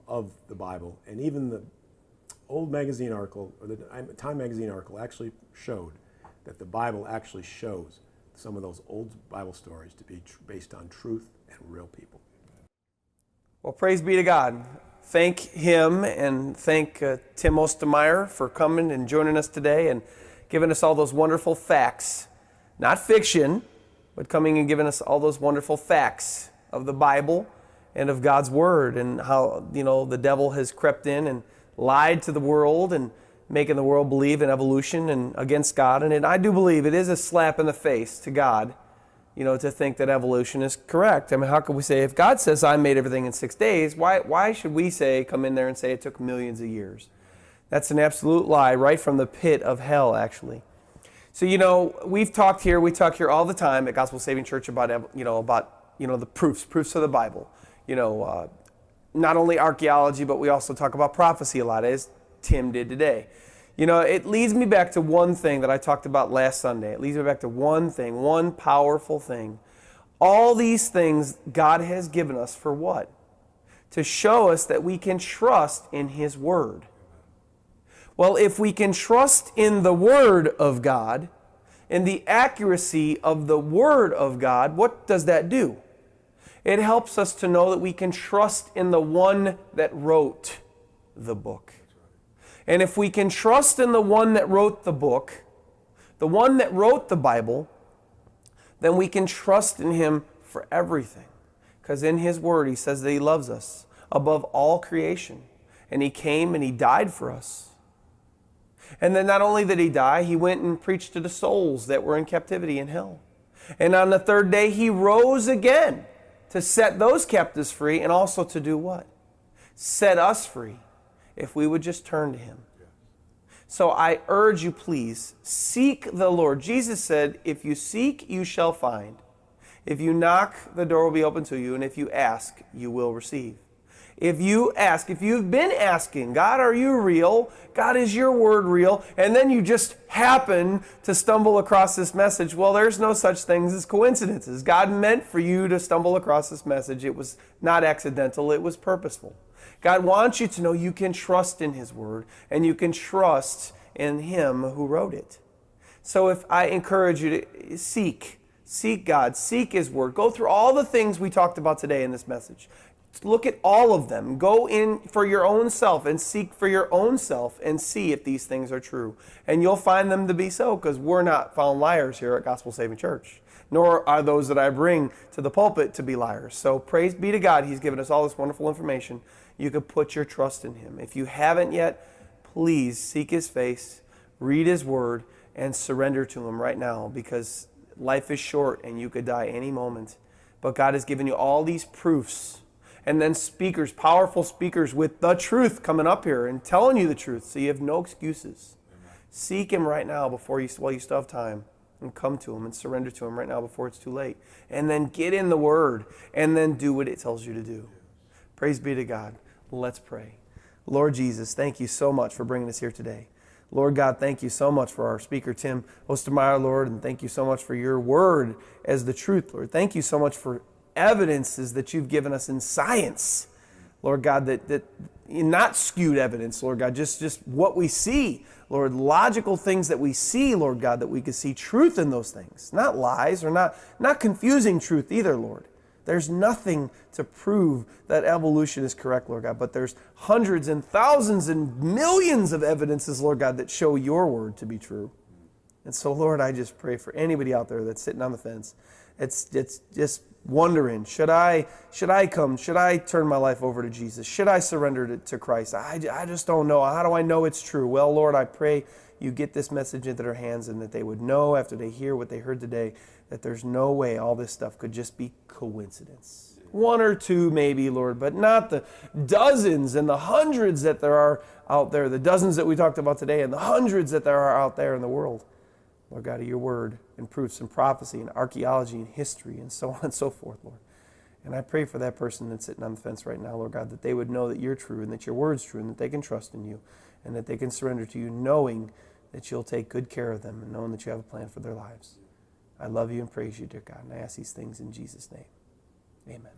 of the Bible. And even the old magazine article, or the Time magazine article, actually showed that the Bible actually shows some of those old Bible stories to be based on truth and real people. Well, praise be to God. Thank him and thank Tim Ostermeyer for coming and joining us today and giving us all those wonderful facts. Not fiction, but coming and giving us all those wonderful facts of the Bible and of God's Word, and how, you know, the devil has crept in and lied to the world and making the world believe in evolution and against God. And I do believe it is a slap in the face to God, you know, to think that evolution is correct. I mean, how can we say, if God says I made everything in 6 days, why should we come in there and say it took millions of years? That's an absolute lie, right from the pit of hell, actually. So, we talk here all the time at Gospel Saving Church about the proofs of the Bible. Not only archaeology, but we also talk about prophecy a lot, as Tim did today. It leads me back to one thing that I talked about last Sunday. It leads me back to one thing, one powerful thing. All these things God has given us for what? To show us that we can trust in His Word. Well, if we can trust in the Word of God, in the accuracy of the Word of God, what does that do? It helps us to know that we can trust in the one that wrote the book. And if we can trust in the one that wrote the book, the one that wrote the Bible, then we can trust in Him for everything. Because in His Word, He says that He loves us above all creation. And He came and He died for us. And then not only did He die, He went and preached to the souls that were in captivity in hell. And on the third day, He rose again to set those captives free, and also to do what? Set us free, if we would just turn to Him. So I urge you, please, seek the Lord. Jesus said, if you seek, you shall find. If you knock, the door will be open to you, and if you ask, you will receive. If you ask, if you've been asking, God, are you real? God, is your word real? And then you just happen to stumble across this message. Well, there's no such things as coincidences. God meant for you to stumble across this message. It was not accidental. It was purposeful. God wants you to know you can trust in His word, and you can trust in Him who wrote it. So if I encourage you to seek God, seek His word. Go through all the things we talked about today in this message. Look at all of them. Go in for your own self and seek for your own self and see if these things are true. And you'll find them to be so, because we're not found liars here at Gospel Saving Church. Nor are those that I bring to the pulpit to be liars. So praise be to God. He's given us all this wonderful information. You can put your trust in Him. If you haven't yet, please seek His face, read His word, and surrender to Him right now, because life is short and you could die any moment. But God has given you all these proofs. And then speakers, powerful speakers with the truth coming up here and telling you the truth, so you have no excuses. Amen. Seek Him right now while you still have time, and come to Him and surrender to Him right now before it's too late. And then get in the Word, and then do what it tells you to do. Praise be to God. Let's pray. Lord Jesus, thank you so much for bringing us here today. Lord God, thank you so much for our speaker, Tim Ostermeyer, Lord, and thank you so much for your word as the truth, Lord. Thank you so much for evidences that you've given us in science, Lord God, that not skewed evidence, Lord God, just what we see, Lord, logical things that we see, Lord God, that we could see truth in those things, not lies or not confusing truth either, Lord. There's nothing to prove that evolution is correct, Lord God, but there's hundreds and thousands and millions of evidences, Lord God, that show your word to be true. And so, Lord, I just pray for anybody out there that's sitting on the fence. It's just wondering, should I come? Should I turn my life over to Jesus? Should I surrender to Christ? I just don't know. How do I know it's true? Well, Lord, I pray you get this message into their hands, and that they would know after they hear what they heard today that there's no way all this stuff could just be coincidence. One or two maybe, Lord, but not the dozens and the hundreds that there are out there, the dozens that we talked about today and the hundreds that there are out there in the world. Lord God, of your word and proofs and prophecy and archaeology and history and so on and so forth, Lord. And I pray for that person that's sitting on the fence right now, Lord God, that they would know that you're true and that your word's true and that they can trust in you and that they can surrender to you, knowing that you'll take good care of them and knowing that you have a plan for their lives. I love you and praise you, dear God, and I ask these things in Jesus' name. Amen.